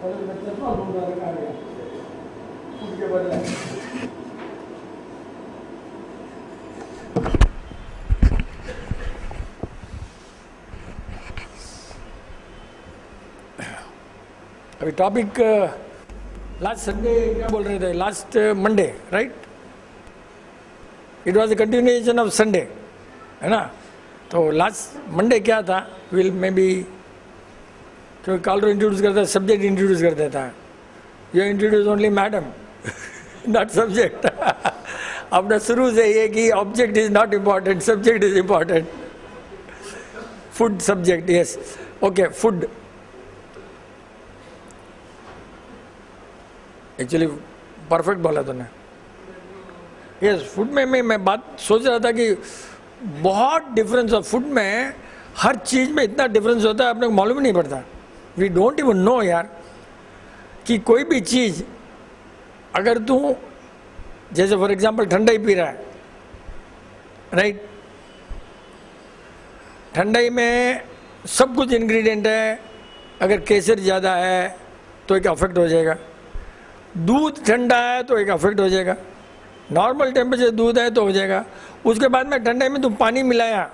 अभी topic last Sunday क्या बोल रहे थे, last Monday right, it was a continuation of Sunday, है ना। तो लास्ट मंडे क्या था, विल मे बी क्योंकि कॉलर इंट्रोड्यूस करता है, सब्जेक्ट इंट्रोड्यूस कर देता है, you introduce only madam not subject अपना शुरू से ये कि object is not important, subject is important. Food subject, yes okay, food actually perfect बोला तूने। यस, फूड में मैं बात सोच रहा था कि बहुत डिफरेंस है फूड में, हर चीज़ में इतना डिफरेंस होता है अपने को मालूम ही नहीं पड़ता। वी डोंट इवन नो यार कि कोई भी चीज़ अगर तू जैसे फॉर एग्जांपल ठंडाई पी रहा है राइट, ठंडाई में सब कुछ इंग्रेडिएंट है, अगर केसर ज़्यादा है तो एक अफेक्ट हो जाएगा, दूध ठंडा है तो एक अफेक्ट हो जाएगा, नॉर्मल टेम्परेचर दूध है तो हो जाएगा, उसके बाद में ठंडे में तुम पानी मिलाया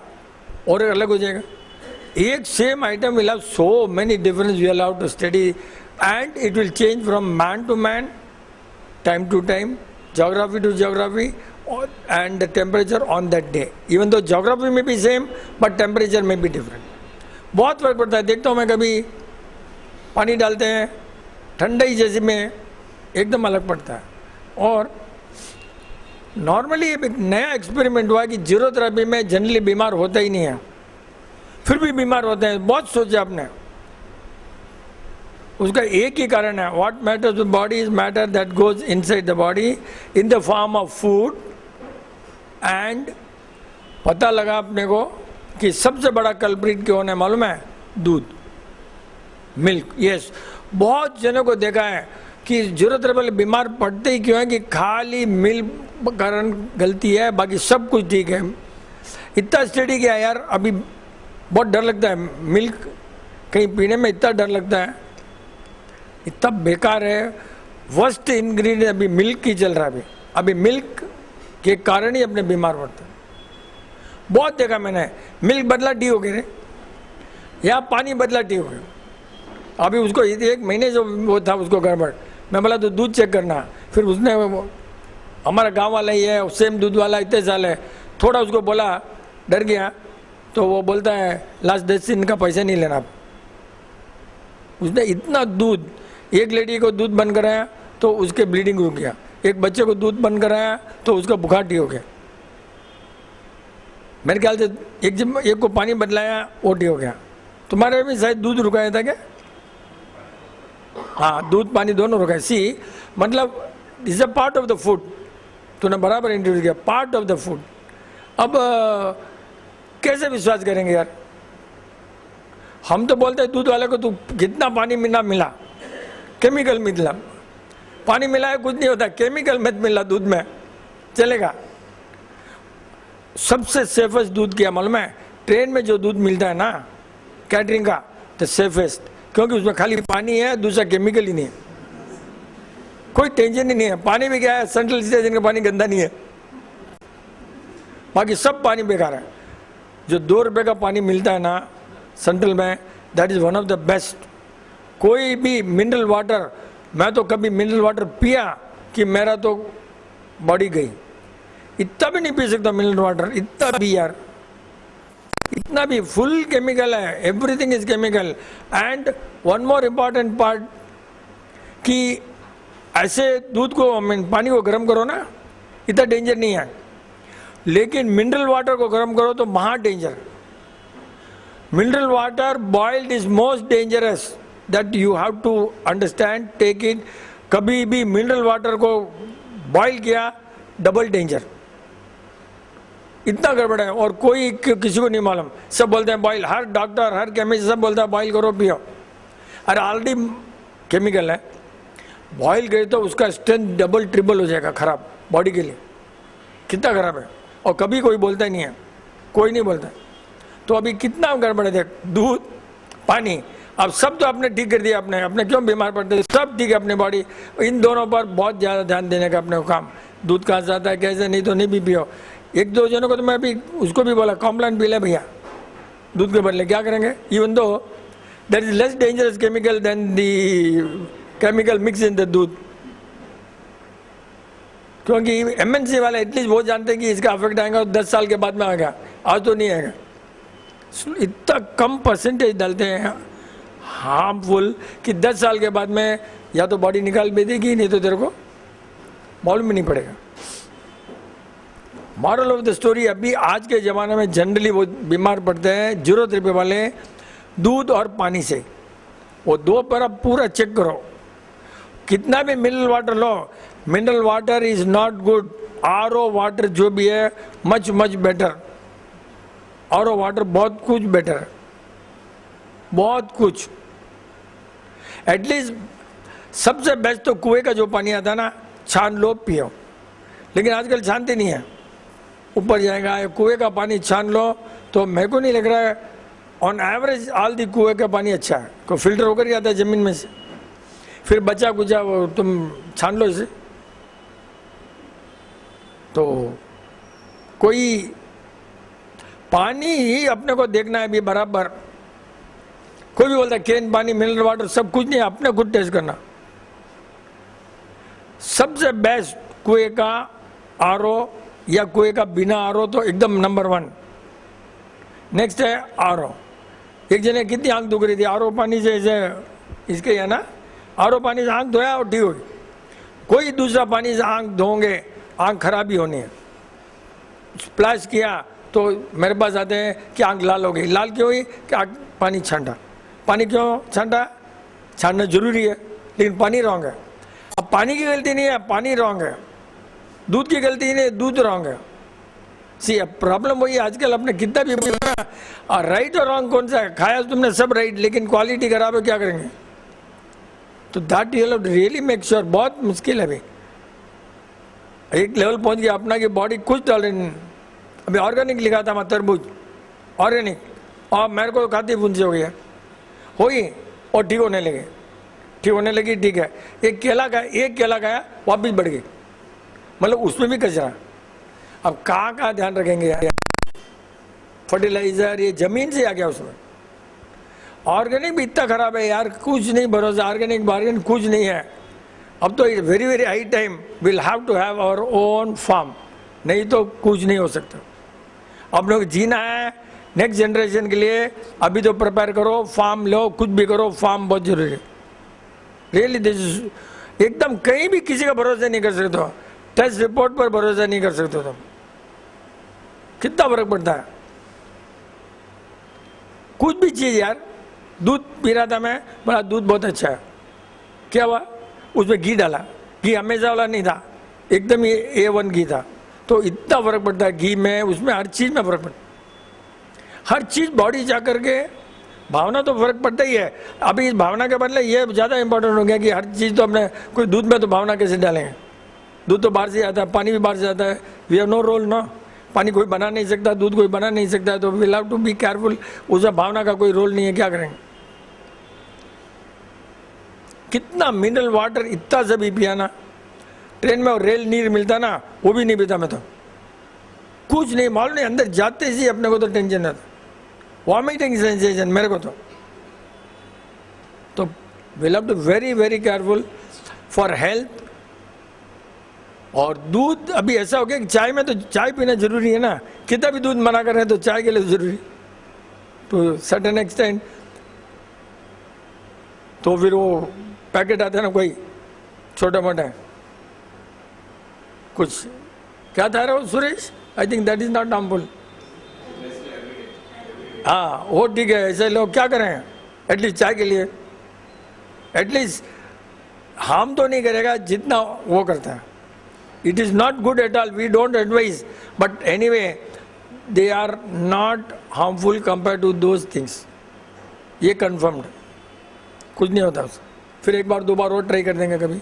और अलग हो जाएगा। एक same item will have so many difference, you allowed to study and it will change from man to man, time to time, geography to geography and the temperature on that day, even though geography may be same but temperature may be different। बहुत फर्क पड़ता है। देखता हूँ मैं कभी पानी डालते हैं ठंडाई जैसे में एकदम अलग पड़ता है। और नॉर्मली एक नया एक्सपेरिमेंट हुआ कि जीरो थेरेपी में जनरली बीमार होता ही नहीं है, फिर भी बीमार होते हैं। बहुत सोचा आपने, उसका एक ही कारण है, what matters the body is matter that goes inside the body in the form of food. And पता लगा अपने को कि सबसे बड़ा कल्प्रिट कौन है मालूम है? दूध, मिल्क। यस, बहुत जनों को देखा है कि जरूरत वाले बीमार पड़ते ही क्यों है कि खाली मिल्क कारण गलती है, बाकी सब कुछ ठीक है। इतना स्टडी किया यार, अभी बहुत डर लगता है मिल्क कहीं पीने में, इतना डर लगता है, इतना बेकार है। वर्स्ट इंग्रेडिएंट अभी मिल्क ही चल रहा है। अभी मिल्क के कारण ही अपने बीमार पड़ते हैं। बहुत देखा मैंने, मिल्क बदला टी हो गए या पानी बदला टी हो गया। अभी उसको एक महीने जो वो था उसको गड़बड़, मैं बोला तो दूध चेक करना, फिर उसने हमारा गांव वाला ही है, सेम दूध वाला, इतने साल है, थोड़ा उसको बोला, डर गया, तो वो बोलता है लास्ट 10 दिन का पैसा नहीं लेना। उसने इतना दूध, एक लेडी को दूध बंद कराया तो उसके ब्लीडिंग रुक गया, एक बच्चे को दूध बंद कराया तो उसका बुखार ठीक हो गया। मेरे ख्याल से एक को पानी बदलाया वो ठीक हो गया। तुम्हारे भी शायद दूध रुकाया था क्या? हाँ, दूध पानी दोनों रुकाए। सी मतलब is a part of the food, तूने बराबर इंट्रोड्यूस किया, पार्ट ऑफ द फूड। अब कैसे विश्वास करेंगे यार? हम तो बोलते हैं दूध वाले को तू कितना पानी मिला, केमिकल मिला, पानी मिलाया कुछ नहीं होता, केमिकल मत मिला दूध में, चलेगा। सबसे सेफेस्ट दूध क्या मालूम है? ट्रेन में जो दूध मिलता है ना कैटरिंग का, तो सेफेस्ट, क्योंकि उसमें खाली पानी है, दूसरा केमिकल ही नहीं है, कोई टेंशन ही नहीं है। पानी भी क्या है, सेंट्रल स्टेशन का पानी गंदा नहीं है, बाकी सब पानी बेकार है। जो 2 रुपये का पानी मिलता है ना सेंट्रल में, that is one of the best. कोई भी मिनरल वाटर, मैं तो कभी मिनरल वाटर पिया कि मेरा तो बॉडी गई, इतना भी नहीं पी सकता मिनरल वाटर, इतना भी यार, इतना भी फुल केमिकल है, everything is chemical. And one more important part कि ऐसे दूध को पानी को गर्म करो ना, इतना डेंजर नहीं है, लेकिन मिनरल वाटर को गर्म करो तो महा danger. Mineral water boiled is most dangerous, that you have to understand, take it. कभी भी मिनरल वाटर को बॉइल किया डबल डेंजर, इतना गड़बड़ है। और कोई किसी को नहीं मालूम, सब बोलते हैं बॉइल, हर डॉक्टर हर केमिस्ट सब बोलता है बॉइल करो पियो। अरे ऑलरेडी केमिकल है, बॉइल करे तो उसका स्ट्रेंथ डबल ट्रिपल हो जाएगा, खराब बॉडी के लिए, कितना खराब है। और कभी कोई बोलता ही नहीं है, कोई नहीं बोलता। तो अभी कितना गड़बड़ है देख, दूध पानी, अब सब तो आपने ठीक कर दिया, आपने अपने क्यों बीमार पड़ते थे, सब ठीक है अपनी बॉडी। इन दोनों पर बहुत ज़्यादा ध्यान देने का अपने को काम। दूध कहाँ से आता है, कैसे, नहीं तो नहीं भी पियो। एक दो जनों को तो मैं अभी उसको भी बोला कॉम्प्लान पी ले भैया दूध के बदले, क्या करेंगे। Even though there is less dangerous chemical than the chemical mix in the दूध, क्योंकि एमएनसी वाले एटलीस्ट वो जानते हैं कि इसका अफेक्ट आएगा 10 साल के बाद में आएगा, आज तो नहीं आएगा। इतना कम परसेंटेज डालते हैं हार्मफुल कि 10 साल के बाद में या तो बॉडी निकाल भी देगी, नहीं तो तेरे को मालूम भी नहीं पड़ेगा। मॉरल ऑफ द स्टोरी, अभी आज के ज़माने में जनरली वो बीमार पड़ते हैं 0 वाले दूध और पानी से। वो दो पर आप पूरा चेक करो, कितना भी mineral water low, mineral water is not good. RO water जो भी है much much better, RO water बहुत कुछ बेटर है, बहुत कुछ। एटलीस्ट सबसे बेस्ट तो कुएं का जो पानी आता है ना, छान लो पियो। लेकिन आजकल छानते नहीं है, ऊपर जाएगा। कुएं का पानी छान लो तो मेरे को नहीं लग रहा है ऑन एवरेज ऑल दी कुएं का पानी अच्छा है, को फिल्टर होकर ही आता है ज़मीन में से। फिर बचा कुचा वो तुम छान लो इसे। तो कोई पानी ही अपने को देखना है भी बराबर। कोई भी बोलता है कैन पानी, मिनरल वाटर, सब कुछ नहीं, अपने खुद टेस्ट करना। सबसे बेस्ट कुएं का आरओ या कुएं का बिना आरओ तो एकदम नंबर 1। नेक्स्ट है आरओ। एक जने कितनी आंख दुख रही थी, आरओ पानी से इसके है ना, आरओ पानी से आंख धोया और ठीक होगी। कोई दूसरा पानी से आंख धोंगे आंख खराब ही होनी है। स्प्लैश किया तो मेरे पास आते हैं कि आंख लाल हो गई। लाल क्यों हुई कि आंख पानी छांटा। पानी क्यों छांटा, छानना जरूरी है लेकिन पानी रॉन्ग है। अब पानी की गलती नहीं है, पानी रॉन्ग है। दूध की गलती नहीं है, दूध रॉन्ग है। सी अब प्रॉब्लम वही आजकल अपने कितना भी राइट और रॉन्ग कौन सा है। खाया तुमने सब राइट लेकिन क्वालिटी खराब है, क्या करेंगे। तो that you have to really make sure. बहुत मुश्किल है अभी, एक लेवल पहुंच गया अपना कि बॉडी कुछ टॉलरेंट। अभी ऑर्गेनिक लिखा था मैं, तरबूज ऑर्गेनिक, और मेरे को खाती फुंसी हो गई है, होगी और ठीक होने लगे, ठीक होने लगी, ठीक है। एक केला खाया वापिस बढ़ गई, मतलब उसमें भी कचरा। अब कहाँ ध्यान रखेंगे यार, फर्टिलाइजर ये जमीन से आ गया उसमें। ऑर्गेनिक भी इतना खराब है यार, कुछ नहीं भरोसा। ऑर्गेनिक बार्गेनिक कुछ नहीं है। अब तो very very high time will have to have our own farm, नहीं तो कुछ नहीं हो सकता। अब लोग जीना है नेक्स्ट जनरेशन के लिए, अभी तो प्रिपेयर करो, फार्म लो, कुछ भी करो, फार्म बहुत जरूरी है। रियली दिस एकदम कहीं भी किसी का भरोसा नहीं कर सकते हो, टेस्ट रिपोर्ट पर भरोसा नहीं कर सकते तुम। कितना फर्क पड़ता है कुछ भी चीज यार। दूध पी रहा था मैं, बोला दूध बहुत अच्छा है, क्या हुआ, उसमें घी डाला, घी हमेशा वाला नहीं था, एकदम ये A1 घी था। तो इतना फर्क पड़ता है घी में, उसमें हर चीज में फर्क पड़ता है। हर चीज बॉडी जा करके, भावना तो फर्क पड़ता ही है। अभी इस भावना के बदले ये ज़्यादा इंपॉर्टेंट हो गया कि हर चीज़ तो अपने, कोई दूध में तो भावना कैसे डालेंगे। दूध तो बाहर से आता है, पानी भी बाहर से आता है, वी हैव नो रोल ना। पानी कोई बना नहीं सकता, दूध कोई बना नहीं सकता है, तो we have to be careful. उसमें भावना का कोई रोल नहीं है, क्या करेंगे। कितना मिनरल वाटर इतना से भी पिया ना, ट्रेन में रेल नीर मिलता ना, वो भी नहीं पीता मैं तो। कुछ नहीं मालूम नहीं, अंदर जाते ही अपने को तो टेंशन आता, वॉमिटिंग सेंसेशन मेरे को तो will have to very very careful for health. और दूध अभी ऐसा हो गया कि चाय में तो चाय पीना जरूरी है ना, कितना भी दूध मना कर रहे हैं तो चाय के लिए जरूरी तो सर्टेन एक्सटेंट। तो फिर वो पैकेट आता है ना कोई छोटा मोटा, कुछ क्या था रहा Suresh, I think that is not harmful. हाँ वो ठीक है, ऐसे लोग क्या करें, एटलीस्ट चाय के लिए एटलीस्ट हार्म तो नहीं करेगा जितना वो करता है। It is not good at all, we don't advise, but anyway they are not harmful compare to those things. ये कन्फर्म्ड, कुछ नहीं होता उससे। फिर एक बार दो बार और ट्राई कर देंगे कभी,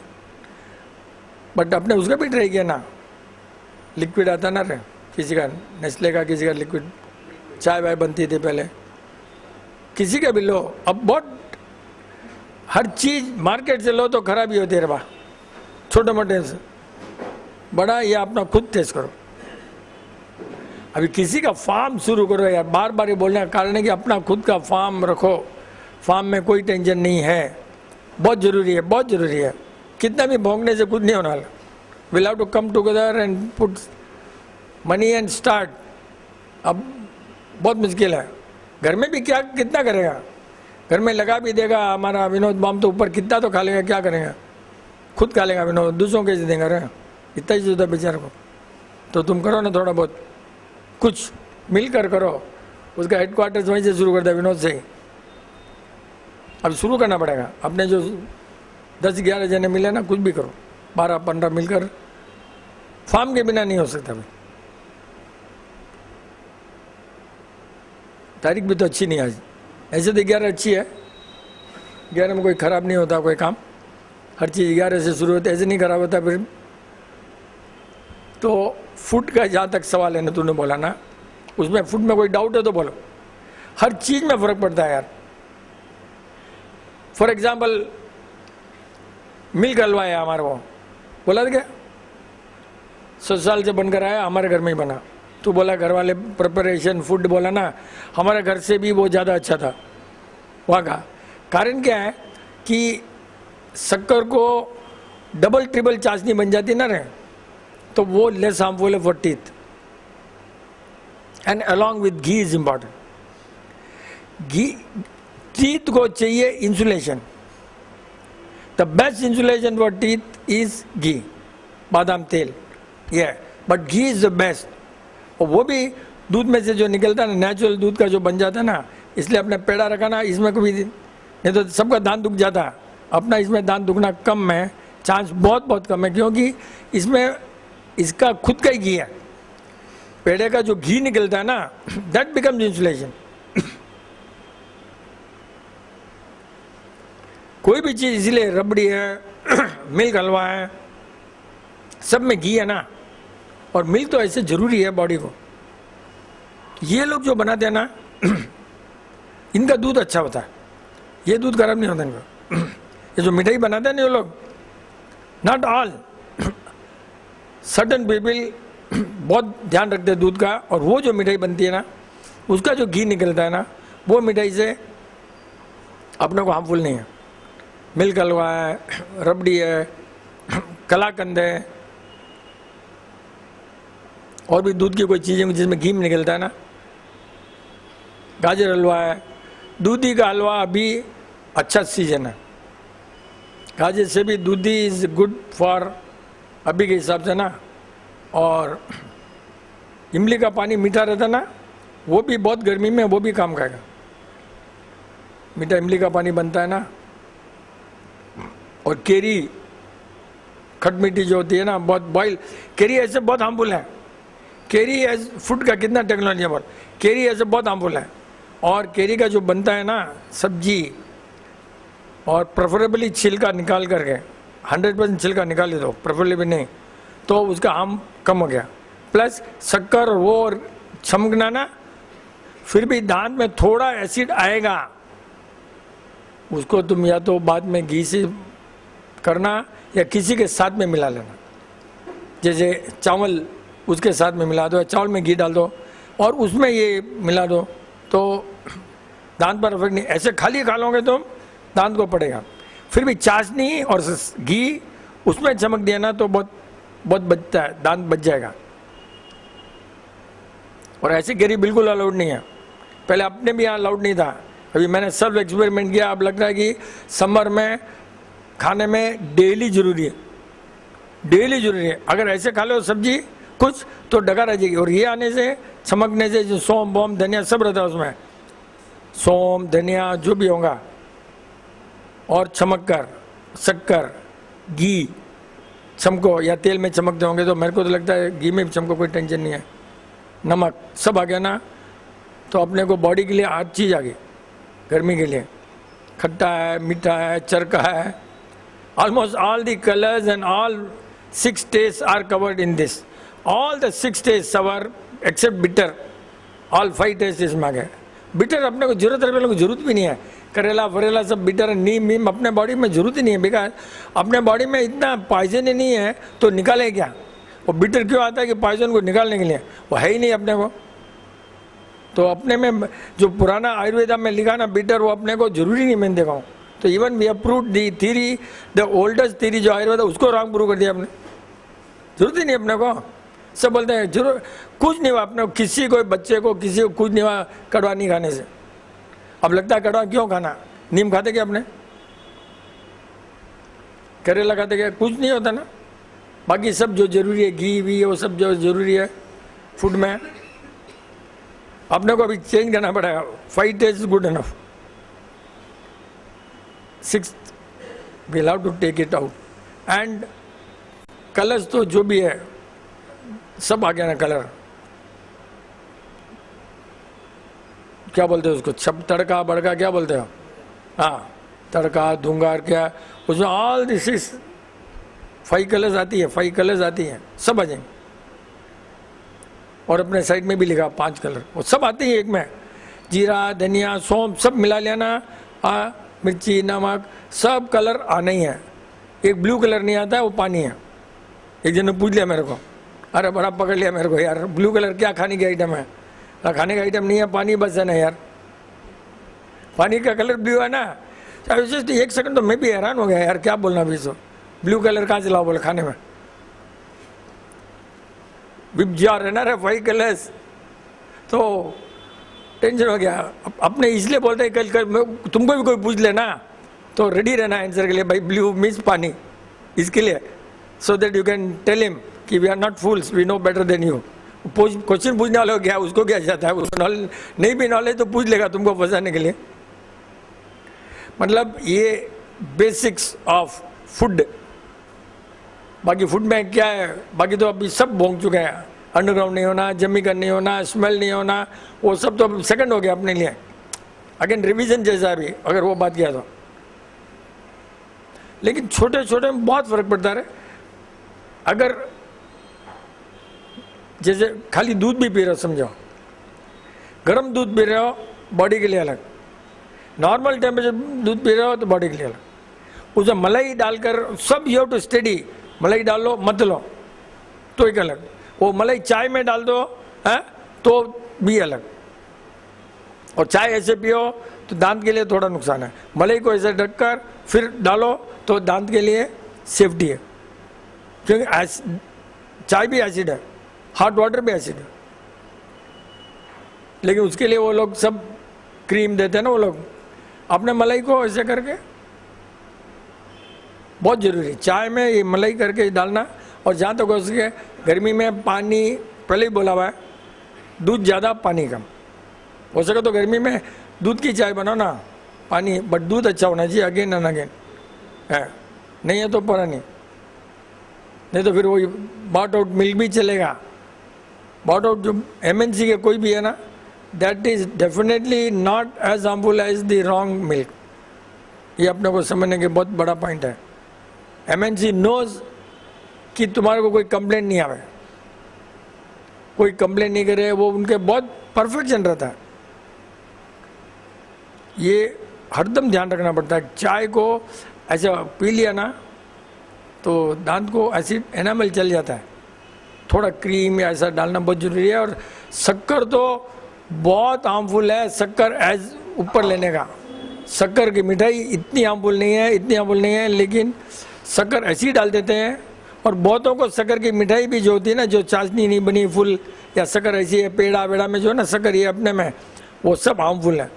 बट आपने उसका भी ट्राई किया ना, लिक्विड आता ना रे, किसी का नेस्ले का, किसी का लिक्विड चाय वाय बनती थी पहले, किसी का भी लो। अब बहुत हर चीज़ मार्केट से लो तो खराब ही होती है रे बा, छोटे मोटे से बड़ा, ये अपना खुद टेस्ट करो। अभी किसी का फार्म शुरू करो यार, बार बार ये बोलने का कारण है कि अपना खुद का फार्म रखो। फार्म में कोई टेंशन नहीं है, बहुत ज़रूरी है, बहुत ज़रूरी है। कितना भी भोंकने से कुछ नहीं होने वाला। Will have to come together and put money and start. अब बहुत मुश्किल है, घर में भी क्या कितना करेगा, घर में लगा भी देगा हमारा विनोद बम तो ऊपर कितना तो खा लेगा, क्या करेगा, खुद खा लेगा विनोद, दूसरों के देंगे रे, इतना ही होता बेचारे को। तो तुम करो ना थोड़ा बहुत, कुछ मिलकर करो। उसका हेडक्वार्टर्स वहीं से शुरू करता है, विनोद से ही। अब शुरू करना पड़ेगा। अपने जो 10-11 जने मिले ना, कुछ भी करो, 12-15 मिलकर। फार्म के बिना नहीं हो सकता भाई। तारीख भी तो अच्छी नहीं आज, ऐसे तो 11 अच्छी है, 11 में कोई ख़राब नहीं होता कोई काम, हर चीज़ 11 से शुरू होती है, ऐसे नहीं खराब होता फिर। तो फूड का जहाँ तक सवाल है ना, तूने बोला ना, उसमें फूड में कोई डाउट है तो बोलो। हर चीज़ में फ़र्क पड़ता है यार। फॉर एग्जाम्पल मिल्क हलवा है हमारे, वो बोला था क्या 100 साल से बनकर आया, हमारे घर में ही बना। तू बोला घर वाले प्रिपरेशन फूड बोला ना, हमारे घर से भी वो ज़्यादा अच्छा था वहाँ का। कारण क्या है कि शक्कर को डबल ट्रिपल चाशनी बन जाती ना रे, तो वो लेस हार्मफुल है for teeth. And along with ghee is important. Ghee, teeth को चाहिए insulation. The best insulation for teeth is ghee, badam tel, ये। But ghee is the best. और वो भी दूध में से जो निकलता है ना, नेचुरल दूध का जो बन जाता है ना, इसलिए अपने पेड़ा रखा ना, इसमें कभी नहीं तो सबका दांत दुख जाता है। अपना इसमें दांत दुखना कम है, चांस बहुत बहुत कम है, क्योंकि इसमें इसका खुद का ही घी है। पेड़े का जो घी निकलता है ना, दैट बिकम्स इंसुलेशन। कोई भी चीज़, इसलिए रबड़ी है, मिल्क हलवा है, सब में घी है ना। और मिल्क तो ऐसे ज़रूरी है बॉडी को। ये लोग जो बनाते हैं ना, इनका दूध अच्छा होता है, ये दूध खराब नहीं होता इनका। ये जो मिठाई बनाते हैं ना ये लोग, नॉट ऑल, सर्टन पीपल बहुत ध्यान रखते हैं दूध का। और वो जो मिठाई बनती है ना, उसका जो घी निकलता है ना, वो मिठाई से अपने को हार्मफुल नहीं है। मिल्क हलवा है, रबड़ी है, कलाकंद है, और भी दूध की कोई चीज़ें जिसमें घी निकलता है ना, गाजर हलवा है, दूधी का हलवा अभी अच्छा सीजन है। गाजर से भी दूधी इज़ गुड फॉर अभी के हिसाब से ना। और इमली का पानी मीठा रहता ना, वो भी बहुत गर्मी में वो भी काम करेगा। मीठा इमली का पानी बनता है ना। और केरी खट मीठी जो होती है ना, बहुत बॉयल केरी ऐसे बहुत हार्मफुल है। केरी एज फूड का कितना टेक्नोलॉजी है, बहुत केरी ऐसे बहुत हार्मफुल है। और केरी का जो बनता है ना सब्जी, और प्रेफरेबली छिलका निकाल करके, 100% छिलका निकाल दे दो, प्रेफरेबली नहीं, तो उसका हार्म कम हो गया। प्लस शक्कर वो और चमकना ना, फिर भी दांत में थोड़ा एसिड आएगा, उसको तुम या तो बाद में घी से करना या किसी के साथ में मिला लेना। जैसे चावल उसके साथ में मिला दो, चावल में घी डाल दो और उसमें ये मिला दो, तो दांत पर इफेक्ट नहीं। ऐसे खाली खा लोगे तो दांत को पड़ेगा। फिर भी चाशनी और घी उसमें चमक दिया ना, तो बहुत बहुत बचता है, दांत बच जाएगा। और ऐसी केरी बिल्कुल अलाउड नहीं है। पहले अपने भी यहाँ अलाउड नहीं था, अभी मैंने सब एक्सपेरिमेंट किया। अब लगता है कि समर में खाने में डेली ज़रूरी है, डेली ज़रूरी है। अगर ऐसे खा लो सब्जी कुछ तो डगा रह जाएगी। और ये आने से, चमकने से, जो सौंफ बोम धनिया सब रहता है उसमें, सौंफ धनिया जो भी होगा, और चमक कर शक्कर घी चमको या तेल में चमकते होंगे, तो मेरे को तो लगता है घी में भी चमको, कोई टेंशन नहीं है। नमक सब आ गया ना, तो अपने को बॉडी के लिए हर चीज़ आ गई। गर्मी के लिए खट्टा है, मीठा है, चरका है, almost all the colours and all 6 tastes are covered in this. All the 6 tastes sour except bitter, all 5 tastes इसमें आ गए। बिटर अपने को जरूरत है, को जरूरत भी नहीं है। करेला वरेला सब बिटर है, नीम वीम अपने बॉडी में जरूरत ही नहीं है, बिकॉज अपने बॉडी में इतना पॉइजन ही नहीं है तो निकाले क्या। वो बिटर क्यों आता है कि पॉइजन को निकालने के लिए, वो है ही नहीं अपने को। तो अपने में जो पुराना आयुर्वेदा में लिखा ना बिटर, वो अपने को जरूरी नहीं मैंने देखा हूँ। तो even we approve the theory, the oldest theory जो आयुर्वेदा, उसको रॉन्ग प्रूव कर दिया आपने। जरूरत ही नहीं अपने को। सब बोलते हैं जरूर कुछ नहीं हुआ अपने को, किसी को बच्चे को किसी को कुछ नहीं हुआ कड़वा नहीं खाने से। अब लगता है कड़वा क्यों खाना, नीम खाते क्या अपने, करेला खाते क्या, कुछ नहीं होता ना। बाकी सब जो जरूरी है, घी भी वो सब जो जरूरी है फूड में, अपने को अभी चेंज करना पड़ेगा। 5 days good enough, 6th we have to take it out. And colours तो जो भी है सब आ गया ना, कलर क्या बोलते हो उसको, सब तड़का बड़का क्या बोलते हो, हाँ तड़का धुंगार क्या, उसमें ऑल दिस इज 5 कलर्स आती है, 5 कलर्स आती हैं, सब आ जाएंगे। और अपने साइड में भी लिखा 5 कलर, वो सब आते हैं एक में। जीरा धनिया सौंफ सब मिला लिया ना, मिर्ची नमक सब कलर आना ही है। एक ब्लू कलर नहीं आता है, वो पानी है। एक जन ने पूछ लिया मेरे को, अरे बड़ा पकड़ लिया मेरे को, यार ब्लू कलर क्या खाने की आइटम है। खाने का आइटम नहीं है, पानी बस है ना यार, पानी का कलर ब्लू है ना। जस्ट 1 सेकंड तो मैं भी हैरान हो गया यार, क्या बोलना भी सो, ब्लू कलर कहाँ चलाओ बोले खाने में, विपजार है ना रे 5 कलर्स। तो टेंशन हो गया। अपने इसलिए बोलते हैं कल तुमको भी कोई पूछ लेना तो रेडी रहना आंसर के लिए, भाई ब्लू मीन्स पानी, इसके लिए, so that you can tell him कि we are not fools, we know better than you. Question पूछने वाले को क्या, उसको क्या जाता है, उसको नॉलेज नहीं भी नॉलेज तो पूछ लेगा तुमको फंसाने के लिए। मतलब ये बेसिक्स ऑफ फूड। बाकी फूड में क्या है, बाकी तो अभी सब भोंग चुके हैं, अंडरग्राउंड नहीं होना, जमी का नहीं होना, स्मेल नहीं होना, वो सब तो सेकंड हो गया अपने लिए। अगेन रिवीजन जैसा भी अगर वो बात किया तो, लेकिन छोटे छोटे में बहुत फर्क पड़ता है। अगर जैसे खाली दूध भी पी रहे हो, समझो गर्म दूध पी रहे हो बॉडी के लिए अलग, नॉर्मल टेम्परेचर दूध पी रहे हो तो बॉडी के लिए अलग। उसमें मलाई डालकर सब यू हैव टू स्टडी, मलाई डाल लो मत लो तो एक अलग, वो मलाई चाय में डाल दो है तो भी अलग। और चाय ऐसे पियो तो दांत के लिए थोड़ा नुकसान है, मलाई को ऐसे ढककर फिर डालो तो दांत के लिए सेफ्टी है, क्योंकि चाय भी एसिड है, हॉट वाटर भी एसिड है। लेकिन उसके लिए वो लोग सब क्रीम देते हैं ना वो लोग, अपने मलाई को ऐसे करके बहुत ज़रूरी, चाय में ये मलाई करके डालना। और जहाँ तक हो सके गर्मी में पानी, पहले ही बोला हुआ है, दूध ज़्यादा पानी कम, हो सके तो गर्मी में दूध की चाय बनाओ ना, पानी बट दूध अच्छा होना चाहिए, अगेन एंड अगेन है, नहीं है तो परा नहीं तो फिर वही बॉट आउट मिल्क भी चलेगा। बॉट आउट जो MNC के कोई भी है ना, that is definitely not as harmful as the wrong milk. ये अपने को समझने के बहुत बड़ा पॉइंट है। MNC नोज कि तुम्हारे को कोई कंप्लेंट नहीं आवे, कोई कंप्लेंट नहीं करे, वो उनके बहुत परफेक्शन रहता है। ये हरदम ध्यान रखना पड़ता है। चाय को ऐसा पी लिया ना तो दांत को एसिड एनामल चल जाता है, थोड़ा क्रीम या ऐसा डालना बहुत ज़रूरी है। और शक्कर तो बहुत हार्मफुल है, शक्कर एज ऊपर लेने का, शक्कर की मिठाई इतनी हार्मफुल नहीं है, इतनी हार्मफुल नहीं है, लेकिन शक्कर ऐसी डाल देते हैं। और बहुतों को शक्कर की मिठाई भी जो होती है ना, जो चाशनी नहीं बनी फुल या शक्कर ऐसी है, पेड़ा वेड़ा में जो है ना शक्कर ये अपने में, वो सब हार्मफुल है,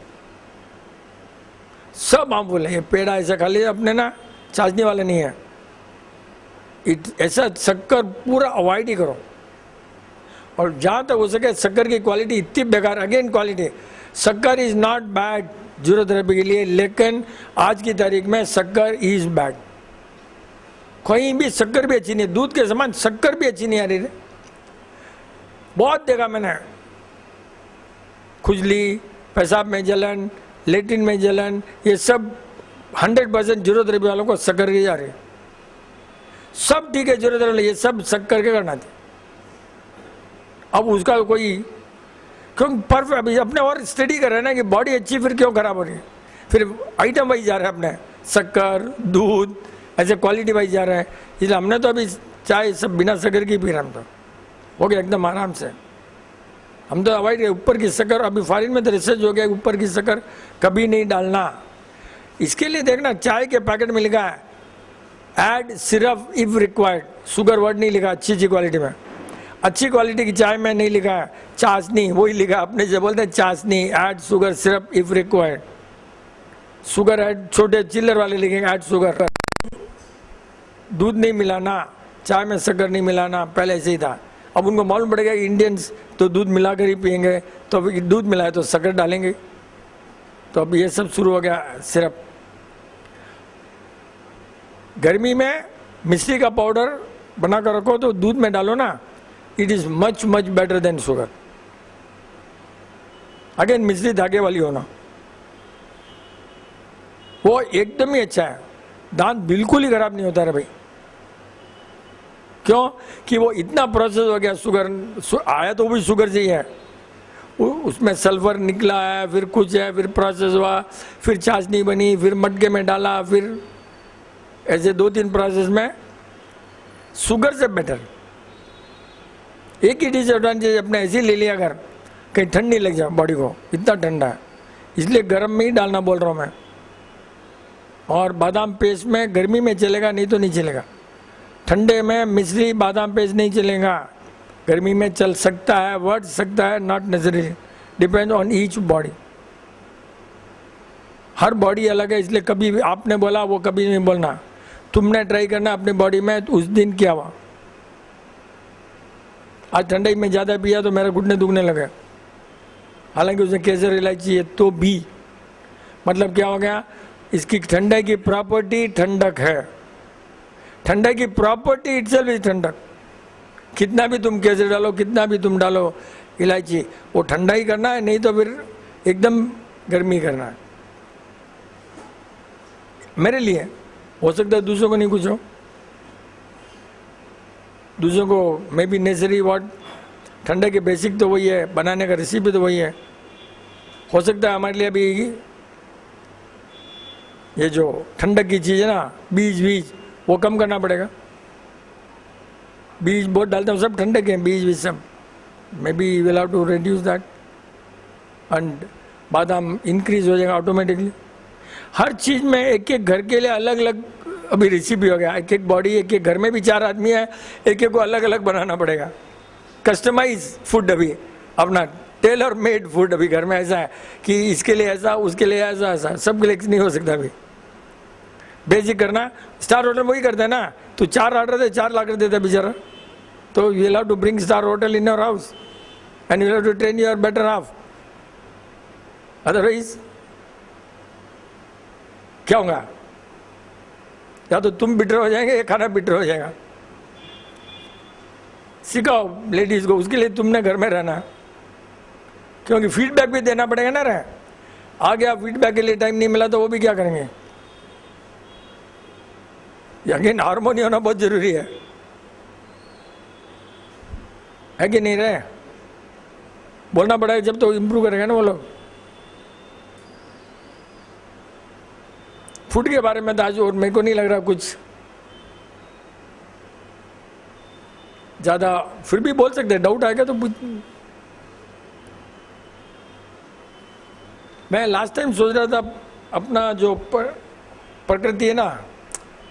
सब हार्मफुल है। ये पेड़ा ऐसा खा लिया अपने ना, चाशनी वाला नहीं है। ऐसा शक्कर पूरा अवॉइड ही करो। और जहाँ तक हो सके शक्कर की क्वालिटी इतनी बेकार, अगेन क्वालिटी, शक्कर इज़ नॉट बैड ज़रूरत के लिए, लेकिन आज की तारीख में शक्कर इज़ बैड। कहीं भी शक्कर भी अच्छी नहीं, दूध के समान शक्कर भी अच्छी नहीं आ रही है। बहुत देखा मैंने, खुजली, पेशाब में जलन, लेट्रिन में जलन, ये सब 100% जरूरत वालों को शक्कर की जा रही है। सब ठीक है जरूरत, ये सब शक्कर के करना थी। अब उसका कोई क्यों परफेक्ट अभी अपने और स्टडी कर रहे हैं ना कि बॉडी अच्छी फिर क्यों खराब हो रही है, फिर आइटम वाइज जा रहे हैं अपने, शक्कर दूध ऐसे क्वालिटी वाइज जा रहे हैं। इसलिए हमने तो अभी चाय सब बिना शक्कर की पी रहे, हम तो हो गया एकदम आराम से। हम तो अवॉइड किया ऊपर की शक्कर, अभी फॉरेन में तो रिसर्च हो गया ऊपर की शक्कर कभी नहीं डालना। इसके लिए देखना चाय के पैकेट में लिखा है add syrup if required, sugar word नहीं लिखा अच्छी क्वालिटी में। अच्छी क्वालिटी की चाय में नहीं लिखा है चाशनी, वही लिखा अपने जो बोलते हैं चाशनी, add sugar syrup if required. Sugar add छोटे चिल्लर वाले लिखेंगे ऐड शुगर। दूध नहीं मिलाना, चाय में शक्कर नहीं मिलाना, पहले ऐसे ही था। अब उनको मालूम पड़ेगा कि इंडियंस तो दूध मिला कर ही पियेंगे, तो अभी दूध मिलाए तो शक्कर डालेंगे, तो अब ये सब शुरू हो गया सिरप। गर्मी में मिश्री का पाउडर बना कर रखो तो दूध में डालो ना, it is much much better than sugar. Again मिश्री धागे वाली होना, वो एकदम ही अच्छा है, दांत बिल्कुल ही खराब नहीं होता रे भाई। क्यों कि वो इतना प्रोसेस हो गया, शुगर आया तो वो भी शुगर से ही है, उसमें सल्फर निकला है, फिर कुछ है, फिर प्रोसेस हुआ, फिर चाशनी बनी, फिर मटके में डाला, फिर ऐसे 2-3 प्रोसेस में शुगर से बेटर। एक ही डिसएडवांटेज अपने ऐसे ले लिया अगर कहीं ठंड नहीं लग जाए बॉडी को, इतना ठंडा है, इसलिए गर्म में ही डालना बोल रहा हूँ मैं। और बादाम पेस्ट में गर्मी में चलेगा, नहीं तो नहीं चलेगा। ठंडे में मिश्री बादाम पेस्ट नहीं चलेगा, गर्मी में चल सकता है, वर्ड सकता है, not necessary, depend on each body. Her body अलग है, इसलिए कभी भी आपने बोला वो कभी नहीं बोलना। तुमने ट्राई करना अपनी बॉडी में, तो उस दिन क्या हुआ। आज ठंडाई में ज़्यादा पिया तो मेरे घुटने दुखने लगे, हालांकि उसने केसर इलायची है तो भी, मतलब क्या हो गया, इसकी ठंडाई की प्रॉपर्टी ठंडक है। ठंडाई की प्रॉपर्टी इटसेल्फ इज ठंडक। कितना भी तुम केसर डालो, कितना भी तुम डालो इलायची, वो ठंडा ही करना है, नहीं तो फिर एकदम गर्मी करना है। मेरे लिए हो सकता है दूसरों को नहीं कुछ हो, दूसरों को मे बी नेसेसरी व्हाट, ठंडे के बेसिक तो वही है, बनाने का रेसिपी तो वही है। हो सकता है हमारे लिए अभी ये जो ठंडक की चीज़ है ना, बीज वो कम करना पड़ेगा। बीज बहुत डालते हैं, सब ठंडक के बीज सब, maybe will have to reduce that, and बादाम इंक्रीज हो जाएगा ऑटोमेटिकली। हर चीज़ में एक एक घर के लिए अलग अलग अभी रेसिपी हो गया, एक एक बॉडी, एक एक घर में भी 4 आदमी है, एक एक को अलग अलग बनाना पड़ेगा। कस्टमाइज फूड अभी अपना टेलर मेड फूड अभी घर में ऐसा है कि इसके लिए ऐसा, उसके लिए ऐसा, ऐसा सबके लिए नहीं हो सकता। अभी बेसिक करना, स्टार होटल वही करते हैं ना, तो 4 ऑर्डर दे 4 ला कर देता है बेचारा। तो you will have to bring star hotel in your house and you will have to train your better half, otherwise क्या होगा, या तो तुम बिटर हो जाएंगे या खाना बिटर हो जाएगा। सिखाओ लेडीज को, उसके लिए तुमने घर में रहना, क्योंकि फीडबैक भी देना पड़ेगा ना। रहे आ गया फीडबैक के लिए टाइम नहीं मिला तो वो भी क्या करेंगे। अगेन हार्मोनी होना बहुत जरूरी है कि नहीं। रहे बोलना पड़ेगा जब तो इम्प्रूव करेगा ना वो लोग। फूड के बारे में तो आज और मेरे को नहीं लग रहा कुछ ज़्यादा, फिर भी बोल सकते हैं, डाउट आएगा तो मैं लास्ट टाइम सोच रहा था अपना जो प्रकृति है ना,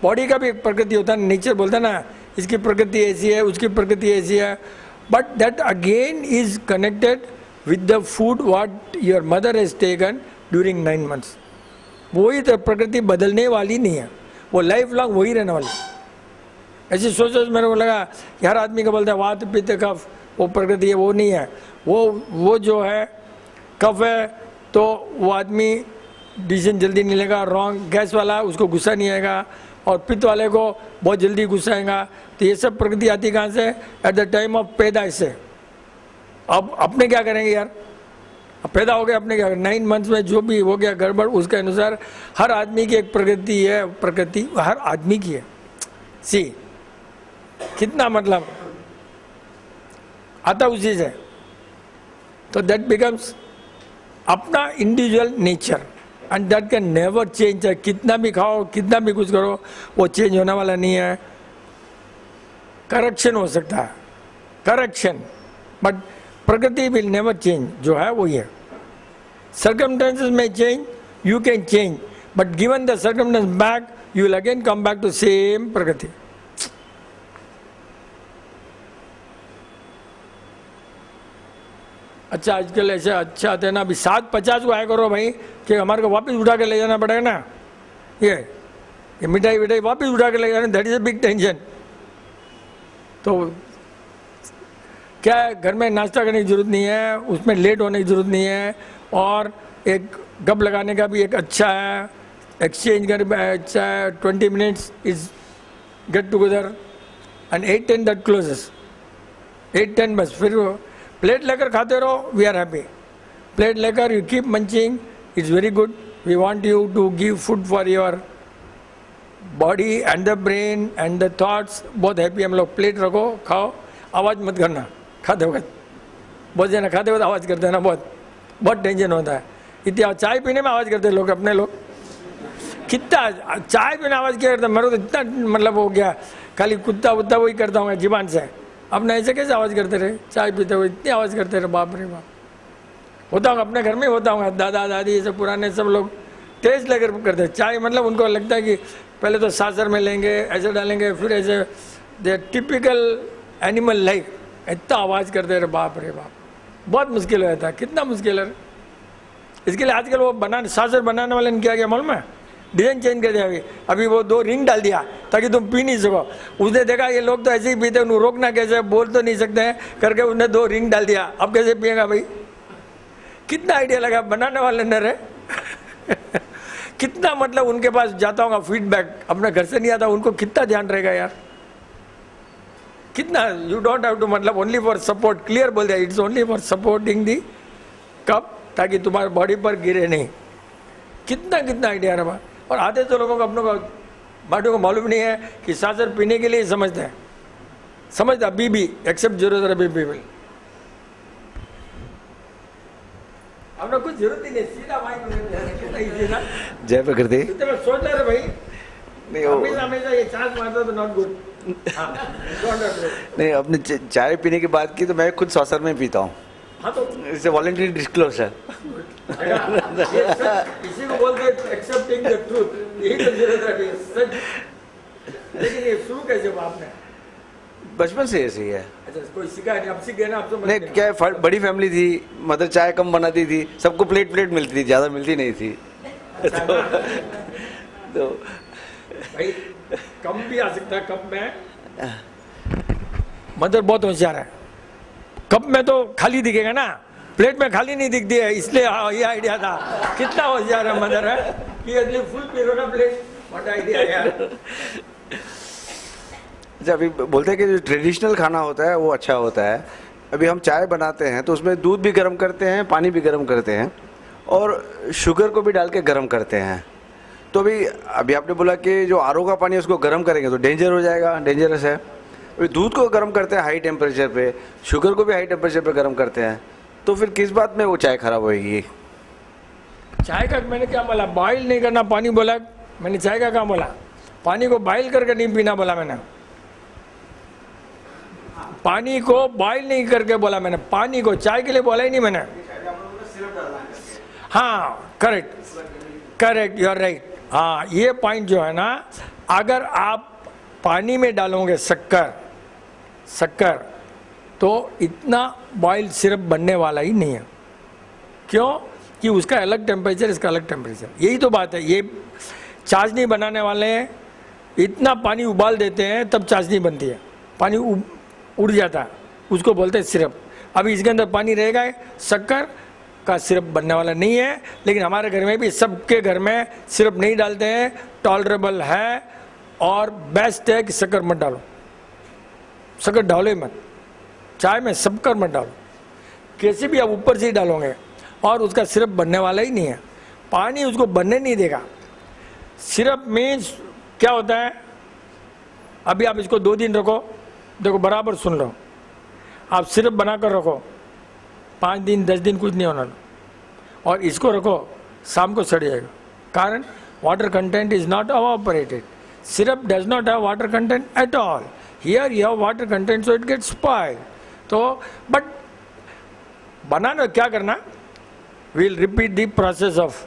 बॉडी का भी एक प्रकृति होता है, नेचर बोलता है ना, इसकी प्रकृति ऐसी है, उसकी प्रकृति ऐसी है, but that again is connected with the food what your mother has taken during 9 months। वही तो प्रकृति बदलने वाली नहीं है, वो लाइफ लॉन्ग वही रहने वाली। ऐसी सोच मेरे को लगा कि हर आदमी का बोलता है वात पित्त कफ वो प्रकृति है, वो नहीं है। वो जो है कफ है तो वो आदमी डिसीजन जल्दी नहीं लेगा, रॉन्ग। गैस वाला उसको गुस्सा नहीं आएगा, और पित्त वाले को बहुत जल्दी गुस्सा आएगा। तो ये सब प्रकृति आती कहाँ से, एट द टाइम ऑफ पैदाइश से। अब अपने क्या करेंगे यार, अब पैदा हो गया, अपने क्या करें। 9 months में जो भी हो गया गड़बड़, उसके अनुसार हर आदमी की एक प्रकृति है, प्रकृति हर आदमी की है। सी कितना मतलब आता उसी से। तो दैट बिकम्स अपना individual nature and that can never change. है कितना भी खाओ, कितना भी कुछ करो, वो चेंज होने वाला नहीं है। करेक्शन हो सकता है, करेक्शन, बट प्रकृति विल नेवर चेंज। जो है वही है। सर्कमस्टेंसेस में change, you can change, but given the circumstance back, you will again come back to same प्रकृति। अच्छा आजकल ऐसे अच्छा आते हैं ना, अभी 7:50 को आया करो भाई, कि हमारे को वापस उठा के ले जाना पड़ेगा ना। ये मिठाई विठाई वापस उठा के ले जाना, that is a big tension. तो क्या है, घर में नाश्ता करने की जरूरत नहीं है, उसमें लेट होने की जरूरत नहीं है, और एक गप लगाने का भी एक अच्छा है, एक्सचेंज करने का अच्छा है। 20 minutes is get together and 8:10 that closes. 8:10 बस, फिर प्लेट लेकर खाते रहो, वी आर हैप्पी। प्लेट लेकर you keep munching, it's very good. We want you to give food for your body and the brain and the thoughts. बहुत happy हम लोग। Plate रखो, खाओ, आवाज़ मत करना खाते वक्त। बहुत जना खाते वक्त आवाज़ करते हैं ना, बहुत टेंशन होता है। इतना चाय पीने में आवाज़ करते हैं लोग, अपने लोग कितना चाय पीने आवाज़ क्या करता है। मेरे को तो इतना मतलब हो गया, खाली कुत्ता वुत्ता वही करता हूँ जीवान से। अपने ऐसे कैसे आवाज़ करते रहे, चाय पीते हुए इतनी आवाज़ करते रहे, बाप रे बाप। होता हूँ अपने घर में होता हूँ, दादा दादी ये सब पुराने सब लोग तेज लेकर करते हैं चाय। मतलब उनको लगता है कि पहले तो सासर में लेंगे, ऐसे डालेंगे, फिर ऐसे, दे टिपिकल एनिमल लाइफ, इतना आवाज़ करते रहे, बाप रे बाप। बहुत मुश्किल हो जाता है, कितना मुश्किल है। इसके लिए आजकल वो सासर बनाने वाले ने क्या किया मालूम है, डिजाइन चेंज कर दिया। अभी वो 2 रिंग डाल दिया ताकि तुम पी नहीं सको। उसने देखा ये लोग तो ऐसे ही पीते, उन्हें रोकना कैसे, बोल तो नहीं सकते हैं करके उसने 2 रिंग डाल दिया। अब कैसे पिएगा भाई। कितना आइडिया लगा बनाने वाले ने रे। कितना मतलब उनके पास जाता होगा फीडबैक, अपने घर से नहीं आता, उनको कितना ध्यान रहेगा यार। कितना यू डोंट हैव टू, मतलब ओनली फॉर सपोर्ट, क्लियर बोल दिया, it's only for supporting the cup, ताकि तुम्हारे बॉडी पर गिरे नहीं। कितना कितना आइडिया रहा। और आधे तो लोगों को अपनों को बाटों को मालूम नहीं है कि सासर पीने के लिए समझते हैं, समझता बीबी एक्सेप्ट जरूरत बीबी विल। हमने कुछ जरूरत ही नहीं, सीधा माइक। जय प्रकृति। तो सोच रहे भाई नहीं हमेशा ये चांस मारता तो नॉट गुड। नहीं, अपने चाय पीने की बात की तो मैं खुद सौसर में पीता हूँ। हाँ तो इसे वॉलंटरी डिस्क्लोजर। इसी को बोलते हैं एक्सेप्टिंग द ट्रूथ, यही तो जरूरत है सच। लेकिन ये शुरू कैसे हुआ आपने? बचपन से ऐसे ही है। अच्छा, कोई सिखा नहीं, अब सीख गए ना आप तो। नहीं, क्या है, बड़ी फैमिली थी, मदर चाय कम बनाती थी, सबको प्लेट प्लेट मिलती थी, ज़्यादा मिलती नहीं थी। अच्छा, तो भाई कम भी आ सकता है कप में। मदर बहुत होशियार है, कप में तो खाली दिखेगा ना, प्लेट में खाली नहीं दिखती है, इसलिए ये आइडिया था। कितना होशियार है मदर है कि यदि फुल पी लो ना प्लेट, व्हाट आइडिया यार। अच्छा, अभी बोलते हैं कि जो ट्रेडिशनल खाना होता है वो अच्छा होता है। अभी हम चाय बनाते हैं तो उसमें दूध भी गर्म करते हैं, पानी भी गर्म करते हैं, और शुगर को भी डाल के गर्म करते हैं। तो अभी आपने बोला कि जो आरओ का पानी है उसको गर्म करेंगे तो डेंजर हो जाएगा, डेंजरस है। अभी दूध को गर्म करते हैं हाई टेम्परेचर पे, शुगर को भी हाई टेम्परेचर पे गर्म करते हैं, तो फिर किस बात में वो चाय खराब होएगी? चाय का मैंने क्या बोला, बॉइल नहीं करना पानी बोला मैंने। चाय का क्या बोला, पानी को बॉइल करके नहीं पीना बोला मैंने। पानी को बॉइल नहीं करके बोला मैंने, पानी को, चाय के लिए बोला ही नहीं मैंने। हाँ करेक्ट यू आर राइट। हाँ, ये पॉइंट जो है ना, अगर आप पानी में डालोगे शक्कर तो इतना बॉइल सिरप बनने वाला ही नहीं है। क्यों? कि उसका अलग टेम्परेचर, इसका अलग टेम्परेचर। यही तो बात है। ये चाशनी बनाने वाले इतना पानी उबाल देते हैं तब चाशनी बनती है, पानी उड़ जाता है, उसको बोलते हैं सिरप। अभी इसके अंदर पानी रहेगा, शक्कर का सिरप बनने वाला नहीं है। लेकिन हमारे घर में भी, सबके घर में सिरप नहीं डालते हैं, टॉलरेबल है। और बेस्ट है कि शक्कर मत डालो, शक्कर डालो ही मत चाय में, शक्कर मत डालो। कैसे भी आप ऊपर से ही डालोगे और उसका सिरप बनने वाला ही नहीं है। पानी उसको बनने नहीं देगा। सिरप मीन्स क्या होता है, अभी आप इसको 2 दिन रखो, देखो बराबर सुन लो। आप सिरप बना कर रखो, 5 दिन 10 दिन कुछ नहीं होना, और इसको रखो शाम को सड़ जाएगा। कारण water content is not evaporated. Syrup does not have water content at all. Here you have water content, so it gets spoiled. तो बट बनाना क्या करना, we'll repeat the process of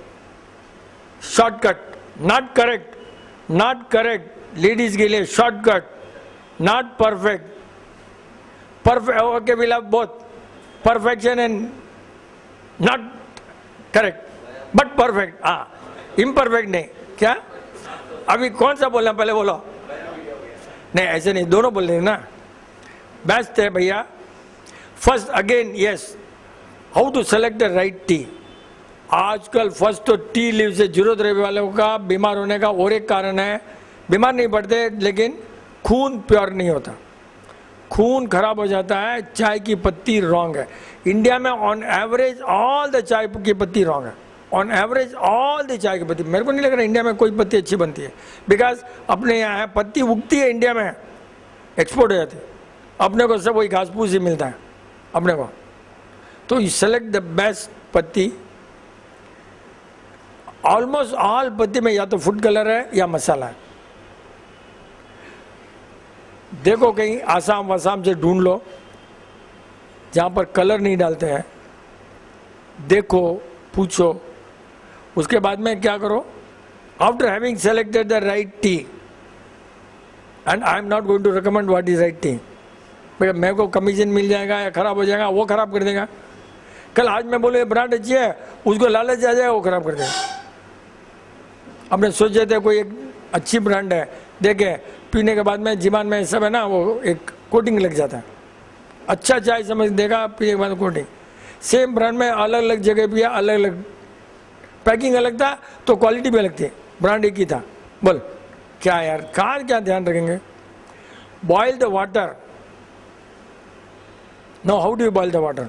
shortcut, not correct, ladies के लिए shortcut, not perfect, okay, we'll have both perfection and not correct, but perfect, हाँ, imperfect नहीं, क्या अभी कौन सा बोलना, पहले बोलो, नहीं ऐसे नहीं, दोनों बोल रहे ना, बेस्ट है भैया। First again yes, how to select the right tea. आजकल फर्स्ट तो टी लीव से जरूरत रहे वालों का बीमार होने का और एक कारण है, बीमार नहीं पड़ते लेकिन खून प्योर नहीं होता, खून खराब हो जाता है। चाय की पत्ती रॉन्ग है इंडिया में, ऑन एवरेज ऑल द चाय की पत्ती रॉन्ग है, ऑन एवरेज ऑल द चाय की पत्ती। मेरे को नहीं लग रहा इंडिया में कोई पत्ती अच्छी बनती है, बिकॉज अपने यहाँ है पत्ती उगती है इंडिया में, एक्सपोर्ट हो जाती है, अपने को सब वही घास फूस ही मिलता है अपने को। तो यू सेलेक्ट द बेस्ट पत्ती। ऑलमोस्ट ऑल पत्ती में या तो फूड कलर है या मसाला है। देखो कहीं आसाम वासाम से ढूंढ लो जहाँ पर कलर नहीं डालते हैं, देखो पूछो, उसके बाद में क्या करो, after having selected the right tea, and I am not going to recommend what is right tea, मेरे को कमीशन मिल जाएगा या खराब हो जाएगा, वो खराब कर देगा। कल आज मैं बोले ब्रांड अच्छी है, उसको लालच आ जाएगा, वो खराब कर देगा। अपने सोचे थे कोई एक अच्छी ब्रांड है, देखे पीने के बाद में जीवन में सब है ना, वो एक कोटिंग लग जाता है, अच्छा चाय समझ देगा, पीने के बाद कोटिंग। सेम ब्रांड में अलग अलग जगह भी अलग अलग पैकिंग अलग था, तो क्वालिटी भी अलग थी, ब्रांड एक ही था। बोल क्या यार, कहाँ क्या ध्यान रखेंगे। Boil the water. Now how do you boil the water?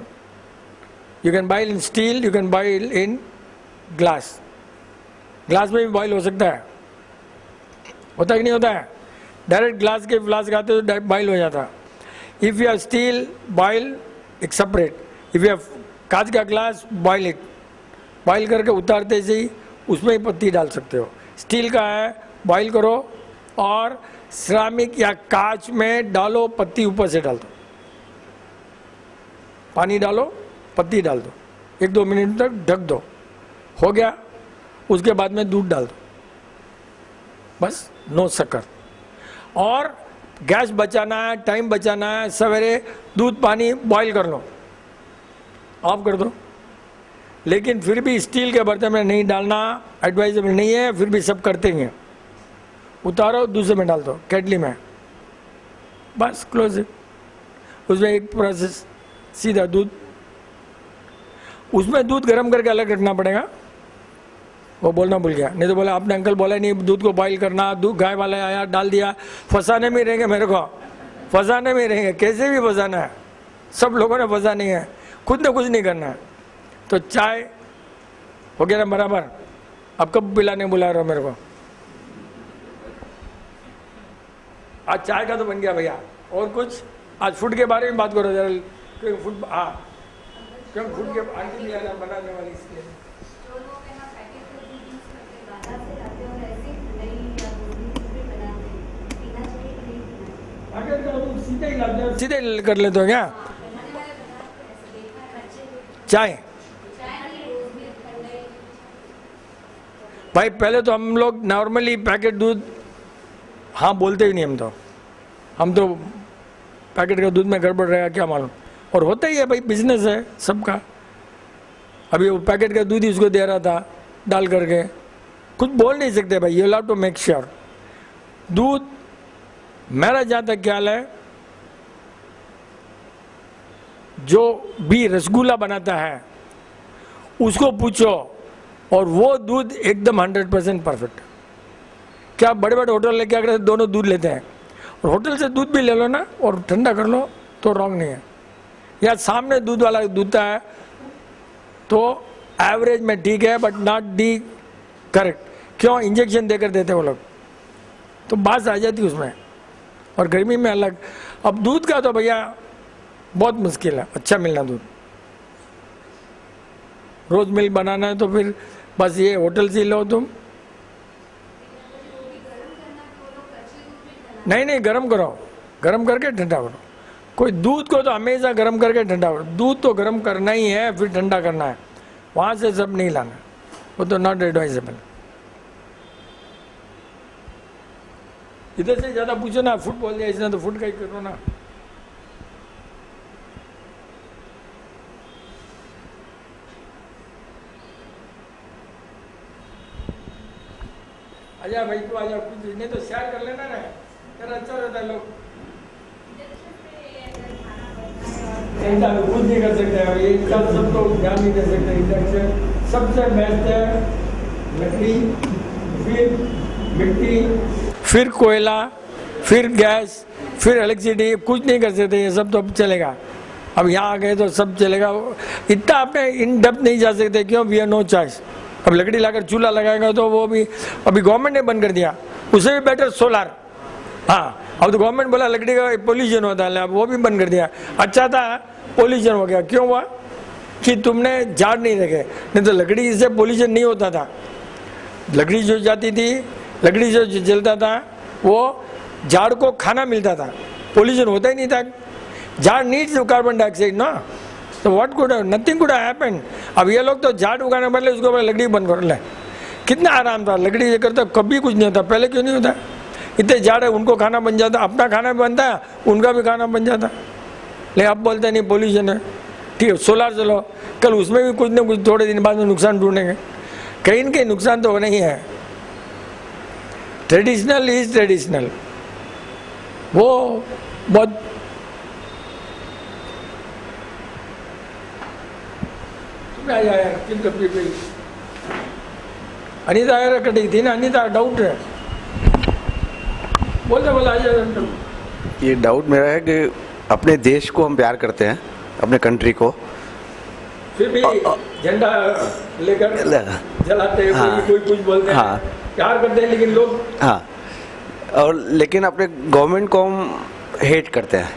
You can boil in steel, you can boil in glass. Glass में भी बॉयल हो सकता है, होता कि नहीं होता है? डायरेक्ट ग्लास के फ्लास्क आते तो बॉयल हो जाता। If you have steel, boil एक सेपरेट। इफ़ यू हैव कांच का ग्लास, बॉयल इट, बॉयल करके उतारते से ही उसमें ही पत्ती डाल सकते हो। स्टील का है, बॉयल करो और सिरामिक या कांच में डालो, पत्ती ऊपर से डाल दो, पानी डालो, पत्ती डाल दो, 1-2 मिनट तक ढक दो, हो गया। उसके बाद में दूध डाल दो, बस, नो शक्कर। और गैस बचाना है, टाइम बचाना है, सवेरे दूध पानी बॉईल कर लो, ऑफ कर दो। लेकिन फिर भी स्टील के बर्तन में नहीं डालना एडवाइजेबल नहीं है, फिर भी सब करते ही हैं। उतारो, दूसरे में डाल दो, केटली में, बस क्लोज इट। उसमें एक प्रोसेस, सीधा दूध, उसमें दूध गर्म करके अलग रखना पड़ेगा, वो बोलना भूल गया। नहीं तो बोला आपने अंकल बोला नहीं दूध को बॉईल करना, दूध गाय वाला आया डाल दिया। फंसाने में रहेंगे, मेरे को फंसाने में रहेंगे, कैसे भी फंसाना है, सब लोगों ने फंसानी है, खुद ने कुछ नहीं करना है। तो चाय हो गया ना बराबर, अब कब पिलाने बुला रहे हो मेरे को? आज चाय का तो बन गया भैया, और कुछ आज फूड के बारे में बात करो जरा, क्योंकि फूड, हाँ क्योंकि फूड के आंटी भी है बनाने वाली, इसलिए सीधे कर लेते हो क्या चाय? भाई पहले तो हम लोग नॉर्मली पैकेट दूध हाँ बोलते ही नहीं, हम तो पैकेट का दूध में गड़बड़ रहेगा क्या मालूम, और होता ही है भाई, बिजनेस है सबका। अभी वो पैकेट का दूध ही उसको दे रहा था डाल करके, कुछ बोल नहीं सकते भाई, you have to make sure. दूध मेरा जहाँ तक ख्याल है, जो भी रसगुल्ला बनाता है उसको पूछो, और वो दूध एकदम 100% परफेक्ट। क्या बड़े बड़े होटल लेके आकर दोनों दूध लेते हैं, और होटल से दूध भी ले लो ना और ठंडा कर लो तो रॉन्ग नहीं है। या सामने दूध वाला दूधता है तो एवरेज में ठीक है, बट नॉट दी करेक्ट। क्यों? इंजेक्शन देकर देते वो लोग, तो बात आ जाती उसमें, और गर्मी में अलग। अब दूध का तो भैया बहुत मुश्किल है अच्छा मिलना दूध। रोज मिल्क बनाना है तो फिर बस ये होटल से लो तुम। नहीं नहीं, गरम करो, गरम करके ठंडा करो। कोई दूध को तो हमेशा गरम करके ठंडा करो, दूध तो गरम करना ही है फिर ठंडा करना है, वहाँ से सब नहीं लाना, वो तो नॉट एडवाइजेबल। इधर से ज़्यादा पूछो ना, फूड बोल दिया इसने तो फूड का ही करो ना। आजा भाई तू आजा, कुछ नहीं तो शेयर कर लेना ना, तेरा अच्छा रहता है। लोग कुछ नहीं कर सकते हैं, ये इसका सब तो ध्यान नहीं दे सकते। इंडक्शन सबसे बेस्ट है, लकड़ी, फिर मिट्टी, फिर कोयला, फिर गैस, फिर इलेक्ट्रिसिटी, कुछ नहीं कर सकते, ये सब तो अब चलेगा। अब यहाँ आ गए तो सब चलेगा, इतना आपने इन डेप्थ नहीं जा सकते, क्यों? We are no choice. अब लकड़ी लाकर चूल्हा लगाएगा तो वो भी अभी गवर्नमेंट ने बंद कर दिया, उसे भी बेटर सोलार। हाँ, अब तो गवर्नमेंट बोला लकड़ी का पोल्यूशन होता है, अब वो भी बंद कर दिया। अच्छा था पोल्यूशन हो गया, क्यों हुआ? कि तुमने झाड़ नहीं रखे, नहीं तो लकड़ी से पोल्यूशन नहीं होता था। लकड़ी जो जाती थी, लकड़ी जो जलता था, वो झाड़ को खाना मिलता था, पोल्यूशन होता ही नहीं था। झाड़ नीड्स कार्बन डाइऑक्साइड ना, तो what could nothing could happen. अब ये लोग तो झाड़ उगाने बदले उसको बोले लकड़ी बंद कर ले, कितना आराम था। लकड़ी ये करता कभी कुछ नहीं होता, पहले क्यों नहीं होता? इतने झाड़ है, उनको खाना बन जाता, अपना खाना भी बनता है, उनका भी खाना बन जाता। लेकिन अब बोलते नहीं पोल्यूशन है, ठीक है सोलार चलो, कल उसमें भी कुछ ना कुछ थोड़े दिन बाद में नुकसान ढूंढेंगे, कहीं न कहीं नुकसान तो होना ही है। ट्रेडिशनल इज ट्रेडिशनल, वो बहुत अनिता यार कटी थी ना, अनिता डाउट है, बोलते बोला ये डाउट मेरा है कि अपने देश को हम प्यार करते हैं, अपने कंट्री को, फिर भी झंडा लेकर जलाते हैं, हाँ, कोई कुछ बोलते हैं, हाँ, प्यार करते हैं लेकिन लोग, हाँ, और लेकिन अपने गवर्नमेंट को हम हेट करते हैं।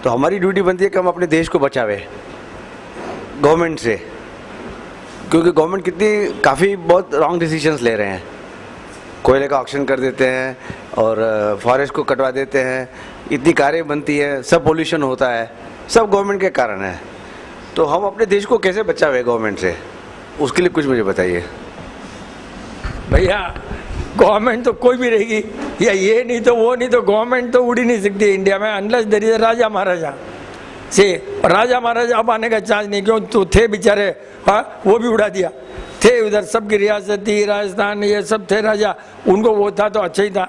तो हमारी ड्यूटी बनती है कि हम अपने देश को बचावे गवर्नमेंट से, क्योंकि गवर्नमेंट कितनी काफ़ी बहुत रॉन्ग डिसीजंस ले रहे हैं। कोयले का ऑक्शन कर देते हैं और फॉरेस्ट को कटवा देते हैं, इतनी कारें बनती है, सब पोल्यूशन होता है, सब गवर्नमेंट के कारण है। तो हम अपने देश को कैसे बचावे गवर्नमेंट से, उसके लिए कुछ मुझे बताइए। भैया गवर्नमेंट तो कोई भी रहेगी, या ये नहीं तो वो नहीं तो गवर्नमेंट तो उड़ ही नहीं सकती इंडिया में, अनलेस देयर इज राजा महाराजा से। राजा महाराजा अब आने का चांस नहीं, क्यों? तो थे बेचारे, हाँ, वो भी उड़ा दिया, थे उधर सबकी रियासत थी, राजस्थान ये सब थे राजा, उनको वो था तो अच्छा ही था।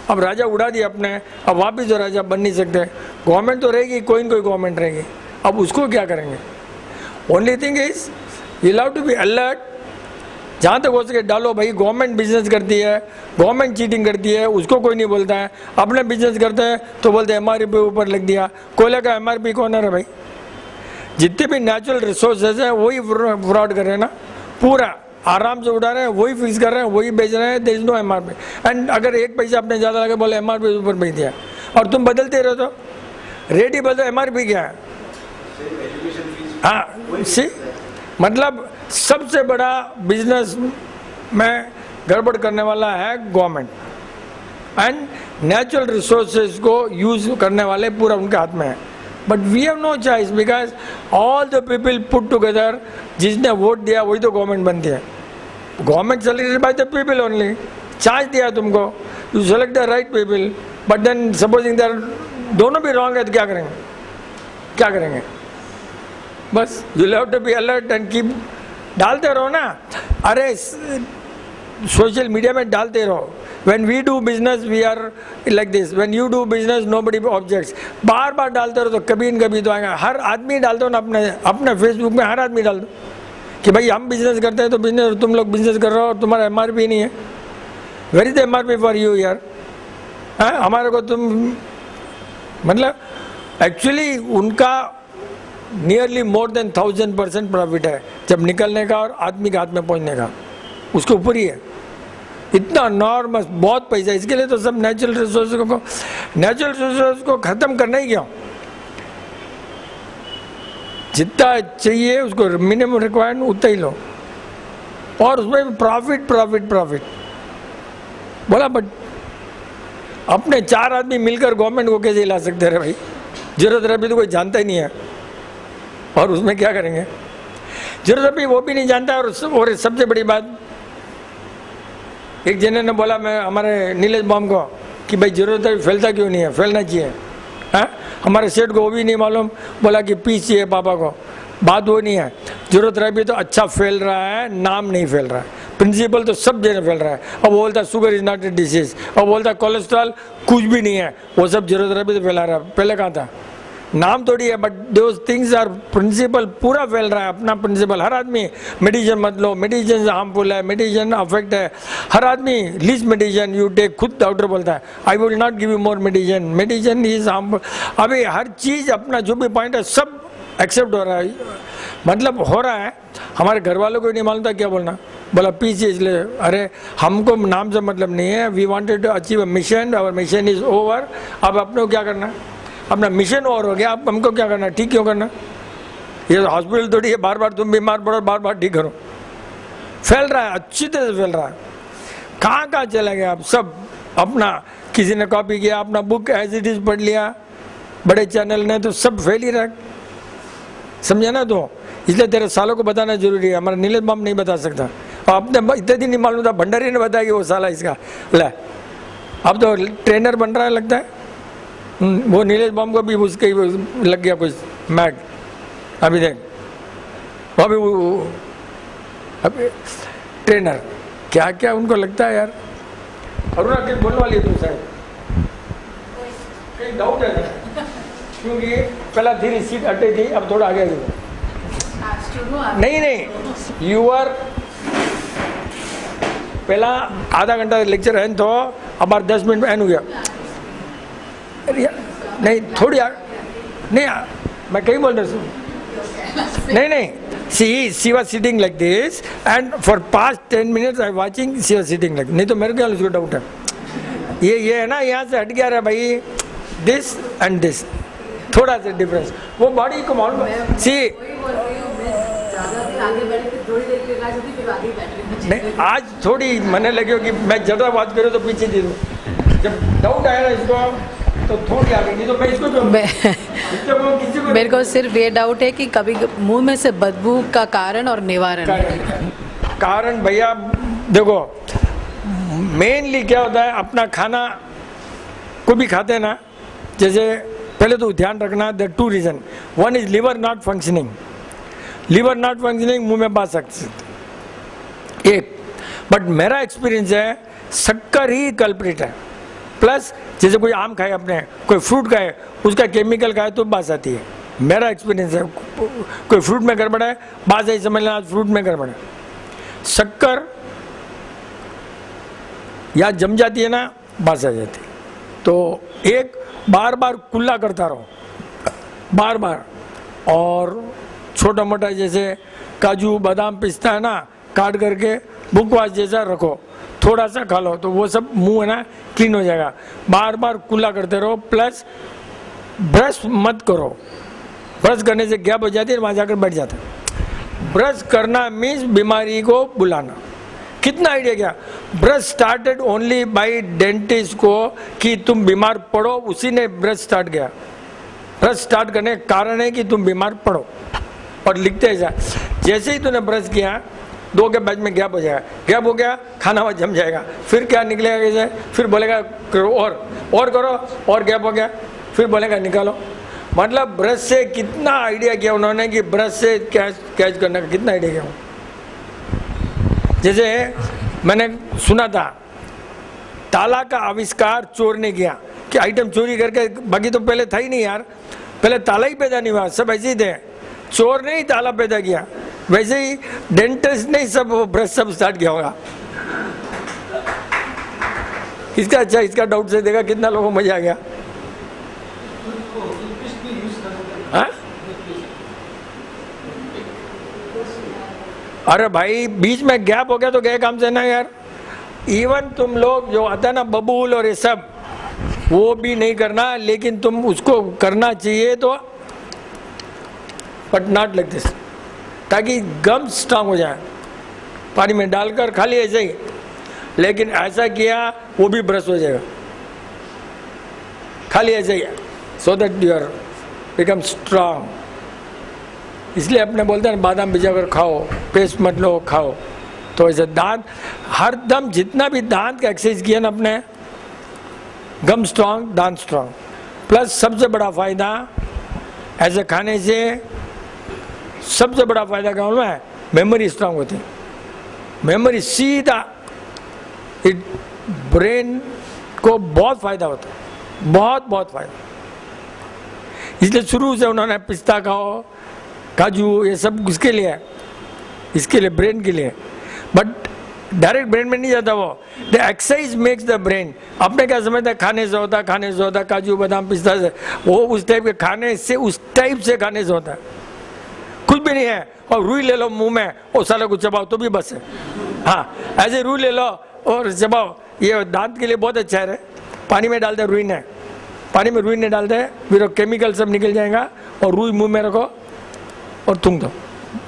अब राजा उड़ा दिया अपने, अब वापिस तो राजा बन नहीं सकते। गवर्नमेंट तो रहेगी, कोई न कोई गवर्नमेंट रहेगी, अब उसको क्या करेंगे? Only thing is you have to be alert, जहाँ तक हो सके डालो भाई। गवर्नमेंट बिजनेस करती है, गवर्नमेंट चीटिंग करती है, उसको कोई नहीं बोलता है। अपने बिजनेस करते हैं तो बोलते हैं MRP ऊपर लग दिया। कोयले का MRP कौन है भाई? जितने भी नेचुरल रिसोर्सेज हैं वही फ्रॉड कर रहे हैं ना, पूरा आराम से उड़ा रहे हैं, वही फिक्स कर रहे हैं, वही बेच रहे हैं, देयर इज नो MRP। एंड अगर एक पैसा आपने ज़्यादा लगा बोले MRP ऊपर बेच दिया, और तुम बदलते रहो तो रेट ही बदलो, MRP क्या है? हाँ, सी मतलब सबसे बड़ा बिजनेस में गड़बड़ करने वाला है गवर्नमेंट, एंड नेचुरल रिसोर्सेज को यूज करने वाले पूरा उनके हाथ में है। But we have no choice, because all the people put together, जिसने वोट दिया वही तो गवर्नमेंट बनती है। Government selected by the people only, charge दिया तुमको, you select the right people, but then supposing that दोनों भी रॉन्ग है तो क्या करेंगे? क्या करेंगे? बस you have to be alert and keep, डालते रहो ना, अरे सोशल मीडिया में डालते रहो। When we do business we are like this, when you do business nobody objects। बार बार डालते रहो तो कभी न कभी तो आएगा। हर आदमी डाल दो ना, अपने फेसबुक में हर आदमी डाल दो कि भाई हम बिजनेस करते हैं तो बिजनेस, तुम लोग बिजनेस कर रहे हो और तुम्हारा MRP नहीं है। Where is the MRP for you यार? हमारे को तुम मतलब एक्चुअली उनका नियरली मोर देन 1000% प्रॉफिट है जब निकलने का और आदमी के हाथ में पहुंचने का, उसके ऊपर ही है। इतना नॉर्मस बहुत पैसा, इसके लिए तो सब नेचुरल रिसोर्स को ख़त्म करना ही क्यों? जितना चाहिए उसको मिनिमम रिक्वायर्ड उतना ही लो, और उसमें प्रॉफिट प्रॉफिट प्रॉफिट बोला। बट अपने 4 आदमी मिलकर गवर्नमेंट को कैसे हिला सकते रहे भाई? जरूरत रही तो कोई जानता ही नहीं है, और उसमें क्या करेंगे? जरूरत भी वो भी नहीं जानता। और सबसे बड़ी बात, एक जने ने बोला मैं हमारे नीलेश बम को कि भाई जरूरत है फैलता क्यों नहीं है, फैलना चाहिए। हाँ, हमारे सेठ को वो भी नहीं मालूम, बोला कि पीस चाहिए पापा को। बात वो नहीं है, जरूरत रह भी तो अच्छा फैल रहा है, नाम नहीं फैल रहा है। प्रिंसिपल तो सब जगह फैल रहा है। अब बोलता है sugar is not a disease, अब बोलता है कोलेस्ट्रॉल कुछ भी नहीं है, वो सब जरूरत रह भी तो फैला रहा है। पहले कहाँ था? नाम थोड़ी है, but those things are principle पूरा फैल रहा है। अपना प्रिंसिपल हर आदमी, मेडिसिन मत लो, मेडिसिन हार्मफुल है, मेडिसिन अफेक्ट है। हर आदमी लीस्ट मेडिसिन यू टेक, खुद डॉक्टर बोलता है I will not give you more medicine, medicine is harmful. अभी हर चीज़ अपना जो भी पॉइंट है सब एक्सेप्ट हो रहा है, मतलब हो रहा है। हमारे घर वालों को नहीं मालूम था क्या बोलना, बोला पीछे इसलिए। अरे हमको नाम से मतलब नहीं है, we wanted to achieve a mission, our mission is over. अब अपने को क्या करना है? अपना मिशन ओवर हो गया, अब हमको क्या करना है? ठीक क्यों करना? ये हॉस्पिटल थोड़ी है बार बार तुम बीमार पड़ो बार बार ठीक करो। फैल रहा है, अच्छी तरह से फैल रहा है। कहाँ कहाँ चले गए आप सब? अपना किसी ने कॉपी किया, अपना बुक एज इट इज पढ़ लिया, बड़े चैनल ने तो सब फैल ही रहा, समझा ना? तो इसलिए तेरे सालों को बताना जरूरी है। हमारा नीलेश बम नहीं बता सकता, और अपने इतने दिन नहीं मालूम था, भंडारी ने बताया कि वो साला इसका ले। अब तो ट्रेनर बन रहा है लगता है। वो नीलेश बम को भी उसके लग गया कुछ मैग। अभी देख अभी वो अभी ट्रेनर क्या क्या उनको लगता है यार। अरुणा के बोलने वाली है तू शायद, कहीं डाउट है ना? क्योंकि पहला धीरे सीट हटे थी, अब थोड़ा आगे नहीं नहीं यू आर पहला आधा घंटा लेक्चर है तो अब 10 मिनट में एंड हो गया। नहीं थोड़ी नहीं, मैं कहीं बोल रहा हूँ। नहीं she was sitting like this and for past 10 minutes I watching she was sitting like. नहीं तो मेरे ख्याल उसको डाउट है, ये है ना, यहाँ से हट गया रहा भाई, दिस एंड दिस थोड़ा सा डिफरेंस। वो बॉडी को मालूम सी नहीं, आज थोड़ी मने लगे कि मैं ज़्यादा बात करूँ तो पीछे दे दूँ। जब डाउट आया ना इसको तो थोड़ी आ गई, नहीं तो मैं इसको जो मेरे को सिर्फ ये डाउट है कि कभी मुंह में से बदबू का कारण और निवारण। कारण भैया देखो, मेनली क्या होता है, अपना खाना को भी खाते हैं ना, जैसे पहले तो ध्यान रखना the 2 reason. One is liver not functioning, liver not functioning मुंह में बात सकते एक। बट मेरा एक्सपीरियंस है शक्कर ही कल्प्रिट है। प्लस जैसे कोई आम खाए, अपने कोई फ्रूट खाए, उसका केमिकल खाए तो बात आती है। मेरा एक्सपीरियंस है, कोई फ्रूट में गड़बड़ है, बात ऐसी समझ लेना आज फ्रूट में गड़बड़ है। शक्कर या जम जाती है ना, बात आ जाती है। तो एक बार बार कुल्ला करता रहो, बार बार। और छोटा मोटा जैसे काजू बादाम पिस्ता है ना, काट करके बुकवास जैसा रखो, थोड़ा सा खा लो, तो वो सब मुंह है ना क्लीन हो जाएगा। बार बार कुल्ला करते रहो। प्लस ब्रश मत करो, ब्रश करने से गैप हो जाती है, वहाँ जाकर बैठ जाता है। ब्रश करना मीन्स बीमारी को बुलाना। कितना आइडिया क्या? Brush started only by dentist को कि तुम बीमार पड़ो, उसी ने ब्रश स्टार्ट किया। ब्रश स्टार्ट करने का कारण है कि तुम बीमार पड़ो, और लिखते ऐसा जैसे ही तूने ब्रश किया 2 के बैच में गैप हो जाएगा, गैप हो गया खाना हुआ जम जाएगा, फिर क्या निकलेगा कैसे, फिर बोलेगा करो और करो, और गैप हो गया, फिर बोलेगा निकालो। मतलब ब्रश से कितना आइडिया किया उन्होंने कि ब्रश से कैच करने का कितना आइडिया किया। जैसे मैंने सुना था ताला का आविष्कार चोर ने किया, कि आइटम चोरी करके, बाकी तो पहले था ही नहीं यार, पहले ताला ही पैदा नहीं हुआ, सब ऐसे ही थे। चोर ने ही ताला पैदा किया, वैसे ही डेंटिस्ट ने सब ब्रश सब स्टार्ट किया होगा। इसका अच्छा इसका डाउट से देखा कितना लोगों को मजा आ गया। हाँ? अरे भाई बीच में गैप हो गया तो गए काम से ना यार। इवन तुम लोग जो आता है ना बबूल और ये सब, वो भी नहीं करना, लेकिन तुम उसको करना चाहिए तो बट नॉट लाइक दिस, ताकि गम स्ट्रांग हो जाए। पानी में डालकर खाली ऐसे ही, लेकिन ऐसा किया वो भी ब्रश हो जाएगा, खाली ऐसे ही, so that you are become strong. इसलिए अपने बोलते हैं बादाम भिजाकर खाओ, पेस्ट मत लो, खाओ। तो ऐसे दांत हर दम जितना भी दांत का एक्सरसाइज किया ना अपने, गम स्ट्रांग, दांत स्ट्रांग। प्लस सबसे बड़ा फायदा ऐसे खाने से, सबसे बड़ा फायदा क्या मालूम है? मेमोरी स्ट्रांग होती है। मेमोरी सीधा इट ब्रेन को बहुत फायदा होता है, बहुत बहुत फायदा। इसलिए शुरू से उन्होंने पिस्ता खाओ, काजू, ये सब उसके लिए है, इसके लिए, ब्रेन के लिए। बट डायरेक्ट ब्रेन में नहीं जाता वो, the exercise makes the brain. अपने क्या समझते हैं खाने से होता, खाने से होता, काजू बादाम पिस्ता से, वो उस टाइप के खाने से, उस टाइप से खाने से होता है, कुछ भी नहीं है। और रुई ले लो मुंह में, वो साला को चबाओ तो भी बस है। हाँ, ऐसे रुई ले लो और चबाओ, ये दांत के लिए बहुत अच्छा है। पानी में डाल दे रुई ने, पानी में रुई ने डाल दे, फिर केमिकल सब निकल जाएगा, और रुई मुंह में रखो और तुम दो।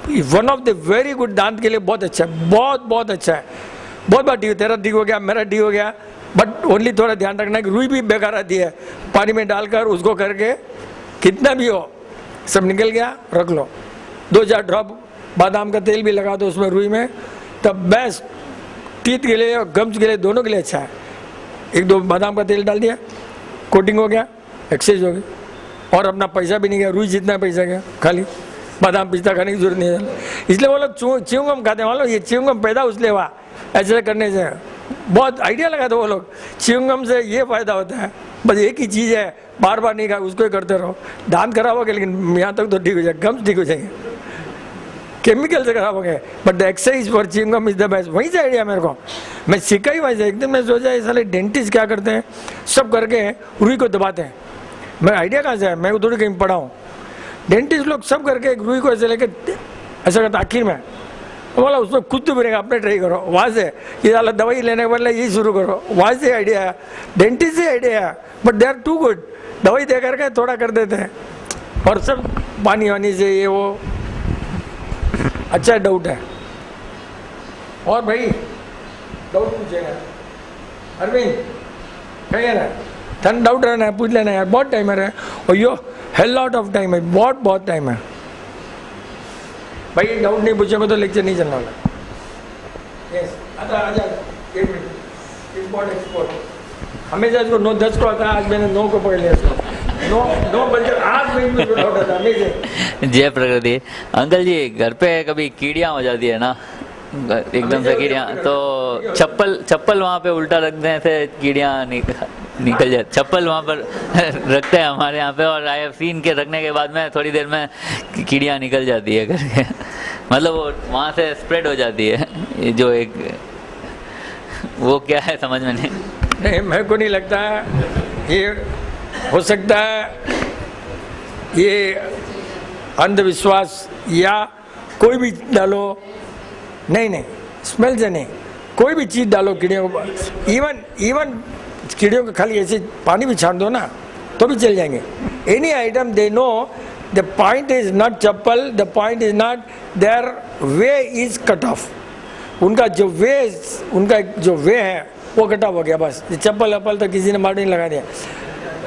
One of the very good, दांत के लिए बहुत अच्छा है, बहुत बहुत अच्छा है। बहुत बार ठीक, तेरा ठीक हो गया, मेरा ठीक हो गया, बट ओनली थोड़ा ध्यान रखना कि रुई भी बेकार आती है। पानी में डालकर उसको करके कितना भी हो सब निकल गया, रख लो। 2-4 ड्रॉप बादाम का तेल भी लगा दो उसमें, रुई में, तब बेस्ट, टीथ के लिए और गम्स के लिए, दोनों के लिए अच्छा है। 1-2 बादाम का तेल डाल दिया, कोटिंग हो गया, एक्सरसाइज हो गई, और अपना पैसा भी नहीं गया, रुई जितना पैसा गया, खाली बादाम पिस्ता खाने की जरूरत नहीं है। इसलिए वो लोग च्युइंगम खाते हैं, ये च्युइंगम पैदा उसलिए हुआ ऐसे करने से। बहुत आइडिया लगा था वो लोग, च्युइंगम से ये फायदा होता है, बस एक ही चीज़ है, बार बार नहीं खा, उसको ही करते रहो। दांत खराब हो गया, लेकिन यहाँ तक तो ठीक हो जाएगा, गम्स ठीक हो जाएंगे, केमिकल से खराब हो गए, but the exercise for chewing gum is the best. वहीं से आइडिया मेरे को, मैं सीखा ही वहीं से। एकदम मैं सोचा ये साले डेंटिस्ट क्या करते हैं, सब करके रुई को दबाते हैं। मैं आइडिया कहाँ से है, मैं थोड़ी कहीं पढ़ा हूँ। डेंटिस्ट लोग सब करके एक रुई को ऐसे लेके ऐसा करता आखिर में, बोला उसमें खुद तो बनेगा, अपने ट्राई करो वहाँ से। ये वाला दवाई लेने के बदले यही शुरू करो, वहाँ से आइडिया है, डेंटिस्ट से आइडिया है, but they are too good. दवाई दे करके थोड़ा कर देते हैं, और सब पानी वानी से ये वो, अच्छा डाउट है। और भाई डाउट पूछेगा अरविंद, कहिए ना, तन डाउट रहना है, पूछ लेना यार, बहुत टाइम है, और यो हेल लॉट ऑफ टाइम है, बहुत बहुत टाइम है भाई। डाउट नहीं पूछेगा तो लेक्चर नहीं चलने वाला। यस, आजा 1 मिनट, इम्पोर्ट एक्सपोर्ट हमेशा इसको 9-10 को आता है, आज मैंने 9 को पकड़ लिया इसको। 9 बजे आज में डाउट आता है। जय प्रकृति। अंकल जी, घर पे कभी कीड़ियाँ हो जाती है ना, एकदम से कीड़ियाँ, तो चप्पल वहाँ पे उल्टा रख देने से कीड़ियाँ निकल जाए। चप्पल वहाँ पर रखते हैं हमारे यहाँ पे, और आई हैव सीन के रखने के बाद में थोड़ी देर में कीड़ियाँ निकल जाती है करके, मतलब वो वहाँ से स्प्रेड हो जाती है। ये जो एक वो क्या है समझ में नहीं, मेरे को नहीं लगता है ये हो सकता है, ये अंधविश्वास या कोई भी डालो, नहीं स्मेल से नहीं, कोई भी चीज़ डालो कीड़ियों को, इवन कीड़ियों को खाली ऐसे पानी भी छान दो ना तो भी चल जाएंगे। Any item they know, the point is not chappal, the point is not their way is cut off. उनका जो वे है वो कट ऑफ हो गया, बस। चप्पल अप्पल तो किसी ने मार नहीं लगा दिया,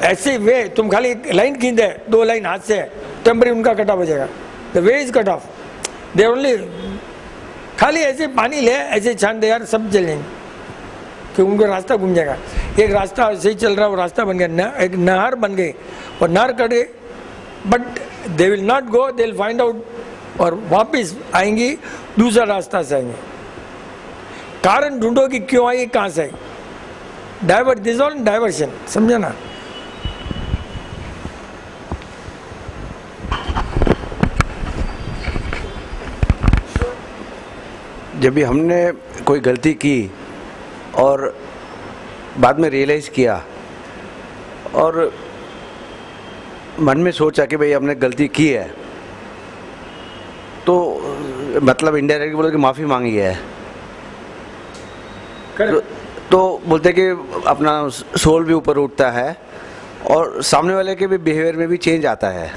ऐसे वे तुम खाली लाइन खींच दे, 2 लाइन हाथ से, टेम्परेरी उनका कट ऑफ हो जाएगा। The way is cut off, they only खाली ऐसे पानी ले, ऐसे छान दे यार, सब चल जाएंगे, कि उनको रास्ता घूम जाएगा। एक रास्ता ऐसे ही चल रहा है, वो रास्ता बन गया, एक नहर बन गई, और नहर कट गई, but they will not go, they will find out, और वापस आएंगी दूसरा रास्ता से आएंगे। कारण ढूंढो कि क्यों आई, कहाँ से आई, डाइवर्ट, दिस ऑल डाइवर्शन, समझे ना। जब भी हमने कोई गलती की और बाद में रियलाइज़ किया और मन में सोचा कि भाई हमने गलती की है, तो मतलब इनडायरेक्टली बोलो कि माफ़ी मांगी है, तो बोलते कि अपना सोल भी ऊपर उठता है और सामने वाले के भी बिहेवियर में भी चेंज आता है।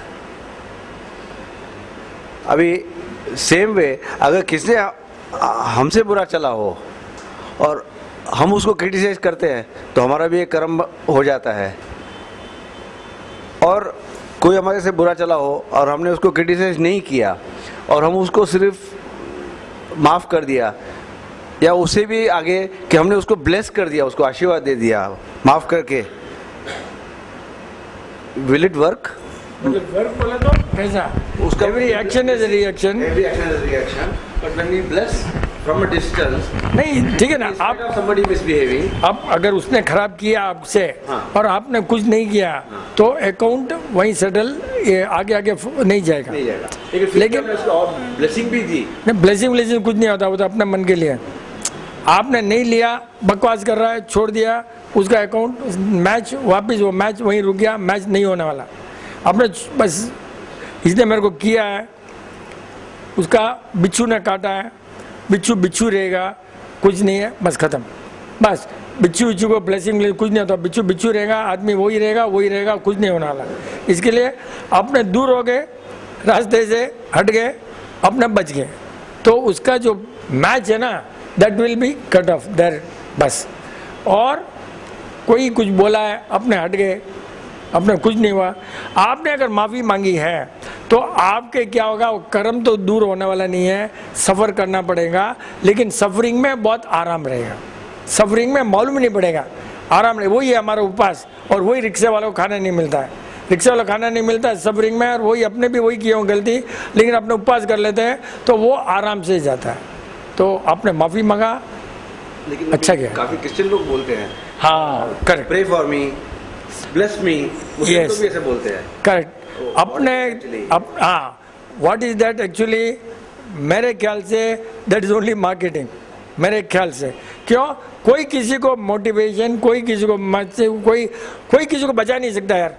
अभी सेम वे अगर किसने हमसे बुरा चला हो और हम उसको क्रिटिसाइज करते हैं तो हमारा भी एक कर्म हो जाता है, और कोई हमारे से बुरा चला हो और हमने उसको क्रिटिसाइज नहीं किया और हम उसको सिर्फ माफ़ कर दिया, या उससे भी आगे कि हमने उसको ब्लेस कर दिया, उसको आशीर्वाद दे दिया माफ़ करके, विल इट वर्क? वर्क बोला तो कैसा? उसका every action is reaction. Every action is a reaction, but when we bless from a distance, नहीं ठीक है ना, instead आप of somebody misbehaving, अब अगर उसने खराब किया आपसे हाँ। और आपने कुछ नहीं किया तो अकाउंट वहीं सेटल, ये आगे आगे नहीं जाएगा। नहीं जाएगा। लेकिन- लेकिन ब्लेसिंग भी दी, नहीं, ब्लेसिंग कुछ नहीं होता, वो तो अपने मन के लिए। आपने नहीं लिया, बकवास कर रहा है, छोड़ दिया, उसका अकाउंट मैच वापस, वो मैच वहीं रुक गया, मैच नहीं होने वाला। आपने बस इसने मेरे को किया है, उसका बिच्छू ने काटा है, बिच्छू बिच्छू रहेगा, कुछ नहीं है, बस खत्म। बस बिच्छू को ब्लेसिंग कुछ नहीं होता, बिच्छू बिच्छू रहेगा, आदमी वही रहेगा, कुछ नहीं होने वाला। इसके लिए अपने दूर हो गए, रास्ते से हट गए, अपने बच गए, तो उसका जो मैच है ना, that will be cut of their बस। और कोई कुछ बोला है, अपने हट गए, अपने कुछ नहीं हुआ। आपने अगर माफ़ी मांगी है तो आपके क्या होगा, वो कर्म तो दूर होने वाला नहीं है, सफ़र करना पड़ेगा, लेकिन सफरिंग में बहुत आराम रहेगा, सफरिंग में मालूम नहीं पड़ेगा, आराम रहे। वही है हमारा उपवास, और वही रिक्शे वालों को खाना नहीं मिलता है, रिक्शे वाला खाना नहीं मिलता है सफरिंग में, और वही अपने भी वही किए हों गलती, लेकिन अपने उपवास कर लेते हैं तो वो आराम से जाता है। तो आपने माफ़ी मांगा, लेकिन अच्छा किया। काफी क्रिश्चियन लोग बोलते हैं हाँ correct pray for me, bless me, Muslim Yes. लोग भी ऐसे बोलते हैं। करेक्ट। अपने actually? हाँ, व्हाट इज दैट एक्चुअली, मेरे ख्याल say that is only marketing, मेरे ख्याल से। क्यों? कोई किसी को मोटिवेशन, कोई किसी को कोई किसी को बचा नहीं सकता यार।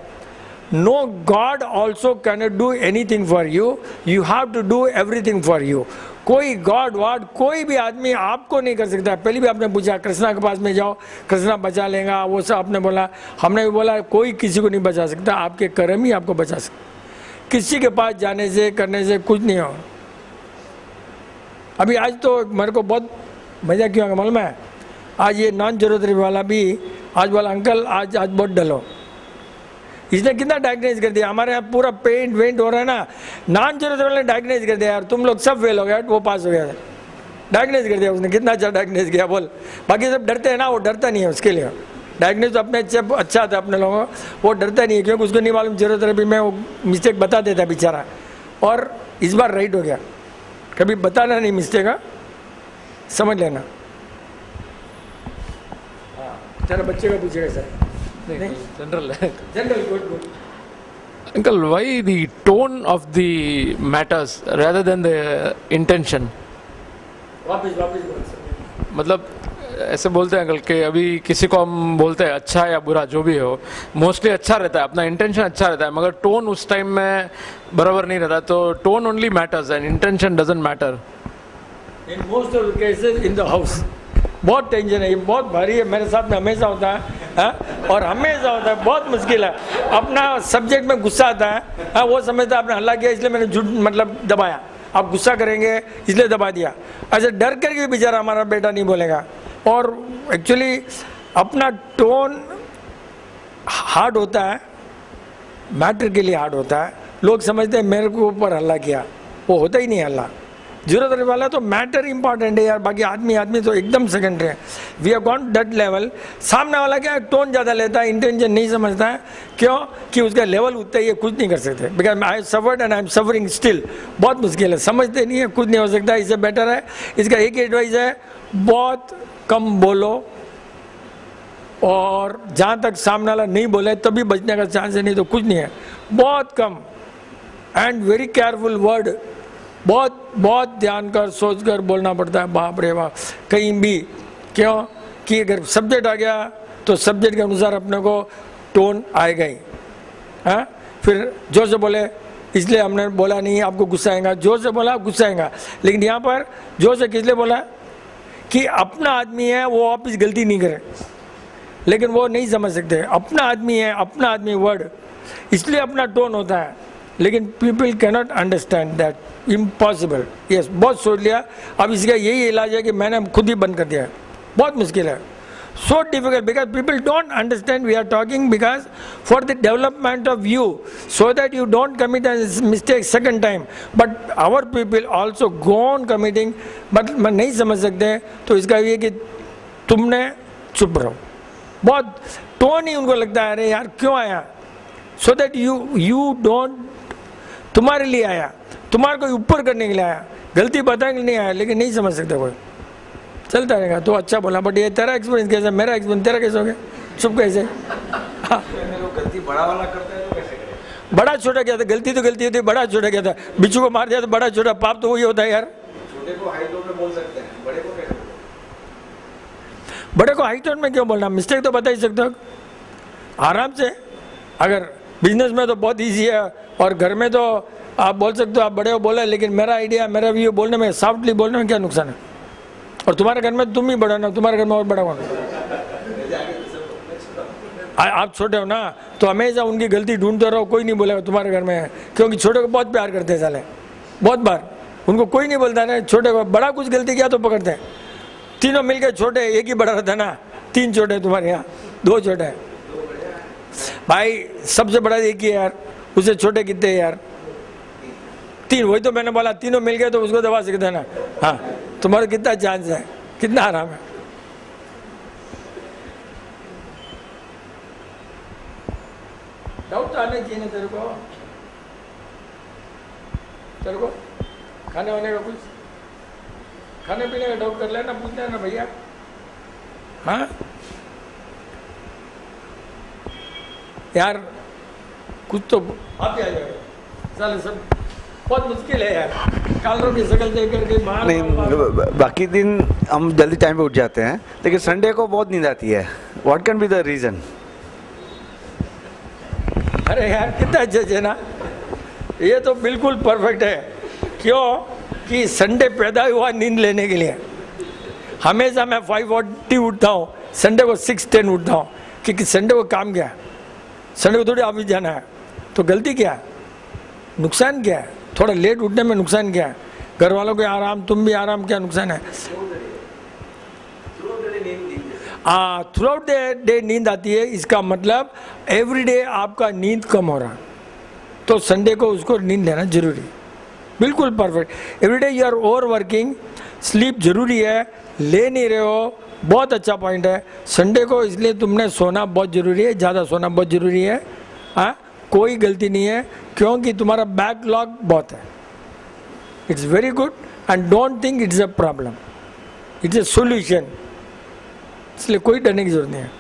No God also can do anything for you, you have to do everything for you. कोई गॉड वाड कोई भी आदमी आपको नहीं कर सकता। पहले भी आपने पूछा कृष्णा के पास में जाओ, कृष्णा बचा लेगा, वो सब आपने बोला, हमने भी बोला कोई किसी को नहीं बचा सकता, आपके कर्म ही आपको बचा सकते। किसी के पास जाने से करने से कुछ नहीं हो। अभी आज तो मेरे को बहुत मज़ा क्यों आया मालूम है, आज ये नॉन जरूरत वाला भी आज बोला अंकल आज बहुत डलो। इसने कितना डायग्नोज कर दिया, हमारे यहाँ पूरा पेंट वेंट हो रहा है ना, नॉन जरूरत वाले डायग्नोज कर दिया यार, तुम लोग सब फेल हो गया, वो पास हो गया, डायग्नोज कर दिया उसने। कितना अच्छा डायग्नोज किया बोल। बाकी सब डरते हैं ना, वो डरता नहीं है उसके लिए। डायग्नोज तो अपने अच्छा था अपने लोगों, वो डरता नहीं है क्योंकि उसको नहीं मालूम जरूरत है। भी मैं वो मिस्टेक बता देता बेचारा, और इस बार राइट हो गया। कभी बताना नहीं मिस्टेक, समझ लेना। तेरा बच्चे का पूछेगा सर? नहीं, general general good. Uncle, why the tone of the matters rather than the intention? वापस बोल सर। मतलब ऐसे बोलते हैं अंकल कि अभी किसी को हम बोलते हैं अच्छा या बुरा जो भी हो, मोस्टली अच्छा रहता है, अपना इंटेंशन अच्छा रहता है, मगर टोन उस टाइम में बराबर नहीं रहता। तो tone only matters and intention doesn't matter. In most of cases in the house बहुत टेंशन है, ये बहुत भारी है, मेरे साथ में हमेशा होता है, और हमेशा होता है, बहुत मुश्किल है। अपना सब्जेक्ट में गुस्सा आता है, वो समझता है आपने हल्ला किया इसलिए मैंने झूठ मतलब दबाया, आप गुस्सा करेंगे इसलिए दबा दिया। ऐसे डर करके भी बेचारा हमारा बेटा नहीं बोलेगा। और एक्चुअली अपना टोन हार्ड होता है, मैटर के लिए हार्ड होता है। लोग समझते हैं मेरे को ऊपर हल्ला किया, वो होता ही नहीं हल्ला। जरूरत रहने वाला तो मैटर इंपॉर्टेंट है यार, बाकी आदमी तो एकदम सेकेंडरी है। We have gone that level. सामने वाला क्या टोन ज़्यादा लेता है, इंटेंशन नहीं समझता है, क्यों कि उसका लेवल उतना ही है, कुछ नहीं कर सकते। Because I suffered and I am suffering still. बहुत मुश्किल है, समझते नहीं है, कुछ नहीं हो सकता। इससे बेटर है, इसका एक एडवाइस है, बहुत कम बोलो, और जहाँ तक सामने वाला नहीं बोले तभी बचने का चांस है, नहीं तो कुछ नहीं है। बहुत come and very careful word, बहुत ध्यान कर सोच कर बोलना पड़ता है। बाप रे बाप, कहीं भी क्यों कि अगर सब्जेक्ट आ गया तो सब्जेक्ट के अनुसार अपने को टोन आएगा ही। हाँ, फिर जोर से बोले इसलिए हमने बोला नहीं आपको गुस्सा आएगा, जोर से बोला गुस्सा आएगा। लेकिन यहाँ पर जोर से किस लिए बोला कि अपना आदमी है, वो वापिस गलती नहीं करे, लेकिन वो नहीं समझ सकते। अपना आदमी है, अपना आदमी वर्ड, इसलिए अपना टोन होता है। लेकिन people cannot understand that, impossible. Yes, बहुत सोच लिया, अब इसका यही इलाज है कि मैंने खुद ही बंद कर दिया है। बहुत मुश्किल है, so difficult, because people don't understand. We are talking because for the development of you, so that you don't commit a mistake second time. But our people also go on committing, but मैं नहीं समझ सकते, तो इसका ये कि तुमने चुप रहो। बहुत टोन ही उनको लगता है, अरे यार क्यों आया, so that you don't, तुम्हारे लिए आया, तुम्हारे को ऊपर करने के लिए आया, गलती बताने के लिए नहीं आया, लेकिन नहीं समझ सकते कोई, चलता रहेगा। तो अच्छा बोला, बट ये तेरा एक्सपीरियंस कैसा, मेरा एक्सपीरियंस तेरा कैसे हो गया, चुप कैसे? हाँ। गलती बड़ा वाला करता है तो कैसे करें? बड़ा छोटा क्या था, गलती तो गलती होती है, बड़ा छोटा क्या था, बिच्छू को मार दिया तो बड़ा छोटा, पाप तो वही होता है यार। छोटे को हाई टोन में बोल सकते हैं, बड़े को कैसे? बड़े को हाई टोन में क्यों बोलना, मिस्टेक तो बता ही सकते हो आराम से। अगर बिजनेस में तो बहुत ईजी है, और घर में तो आप बोल सकते हो, आप बड़े को बोला, लेकिन मेरा आइडिया, मेरा व्यू बोलने में, सॉफ्टली बोलने में क्या नुकसान है? और तुम्हारे घर में तुम ही बड़ा ना, तुम्हारे घर में और बड़ा कौन? आप छोटे हो ना, तो हमेशा उनकी गलती ढूंढते रहो, कोई नहीं बोलेगा तुम्हारे घर में है, क्योंकि छोटे को बहुत प्यार करते हैं साले, बहुत बार उनको कोई नहीं बोलता ना। छोटे को बड़ा कुछ गलती किया तो पकड़ते हैं, तीनों मिलके छोटे, एक ही बड़ा रहता है ना, 3 छोटे तुम्हारे यहाँ, 2 छोटे हैं भाई, सबसे बड़ा एक ही है यार, उससे छोटे कितने हैं यार, 3, वही तो मैंने बोला, तीनों मिल गए तो उसको दबा सकते हैं ना। हाँ, तुम्हारा कितना चांस है, कितना आराम है। डाउट तो आने चाहिए ना तेरे को, खाने वाने का कुछ, खाने पीने का डाउट कर लेना, पूछना है ना भैया। हाँ यार, कुछ तो आप ही आ जाएगा, चलो सब बहुत मुश्किल है यार, कालरों की शक्ल देख करके बाहर नहीं, बाकी दिन हम जल्दी टाइम पे उठ जाते हैं, लेकिन संडे को बहुत नींद आती है। What can be the reason? अरे यार कितना अच्छा है ना, ये तो बिल्कुल परफेक्ट है। क्यों कि संडे पैदा हुआ नींद लेने के लिए। हमेशा मैं 5:40 उठता हूँ, संडे को 6:10 उठता हूँ, क्योंकि संडे को काम क्या है, संडे को थोड़ी ऑफिस जाना है, तो गलती क्या है, नुकसान क्या है, थोड़ा लेट उठने में नुकसान क्या है, घर वालों के आराम, तुम भी आराम, क्या नुकसान है? थ्रू आउट द डे नींद आती है, इसका मतलब एवरी डे आपका नींद कम हो रहा, तो संडे को उसको नींद लेना जरूरी, बिल्कुल perfect. Every day you are overworking, sleep जरूरी है, ले नहीं रहे हो, बहुत अच्छा पॉइंट है। संडे को इसलिए तुमने सोना बहुत ज़रूरी है, ज़्यादा सोना बहुत ज़रूरी है। हाँ, कोई गलती नहीं है, क्योंकि तुम्हारा बैकलॉग बहुत है। It's very good and don't think it's a problem, it's a solution, इसलिए कोई डरने की जरूरत नहीं है।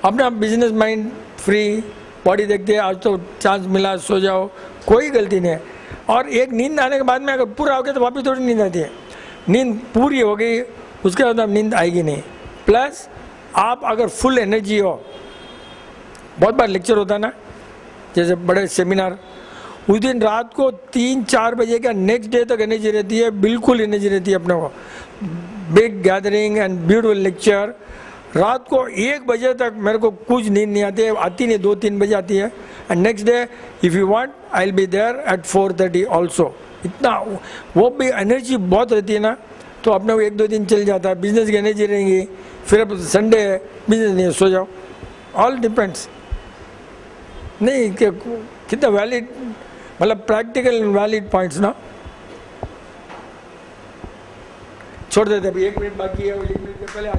अपना बिजनेस माइंड फ्री, बॉडी देखते हैं, आज तो चांस मिला, सो जाओ, कोई गलती नहीं है। और एक नींद आने के बाद में अगर पूरा हो गया तो वापस थोड़ी नींद आती है, नींद पूरी हो गई उसके बाद अब नींद आएगी नहीं। प्लस आप अगर फुल एनर्जी हो, बहुत बार लेक्चर होता है ना, जैसे बड़े सेमिनार, उस दिन रात को 3-4 बजे का नेक्स्ट डे तक एनर्जी रहती है, बिल्कुल एनर्जी रहती है अपने को, big gathering and beautiful lecture. रात को 1 बजे तक मेरे को कुछ नींद नहीं आती है, आती नहीं, 2-3 बजे आती है। And next day if you want I will be there at 4:30 also. इतना वो भी एनर्जी बहुत रहती है ना, तो अपने को 1-2 दिन चल जाता है, बिजनेस की एनर्जी रहेंगी, फिर अब संडे है, बिजनेस नहीं, सो जाओ, ऑल डिपेंड्स। नहीं कि कितना वैलिड, मतलब प्रैक्टिकल एंड वैलिड पॉइंट्स ना। छोड़ देते, अभी 1 मिनट बाकी है, 1 मिनट के पहले आ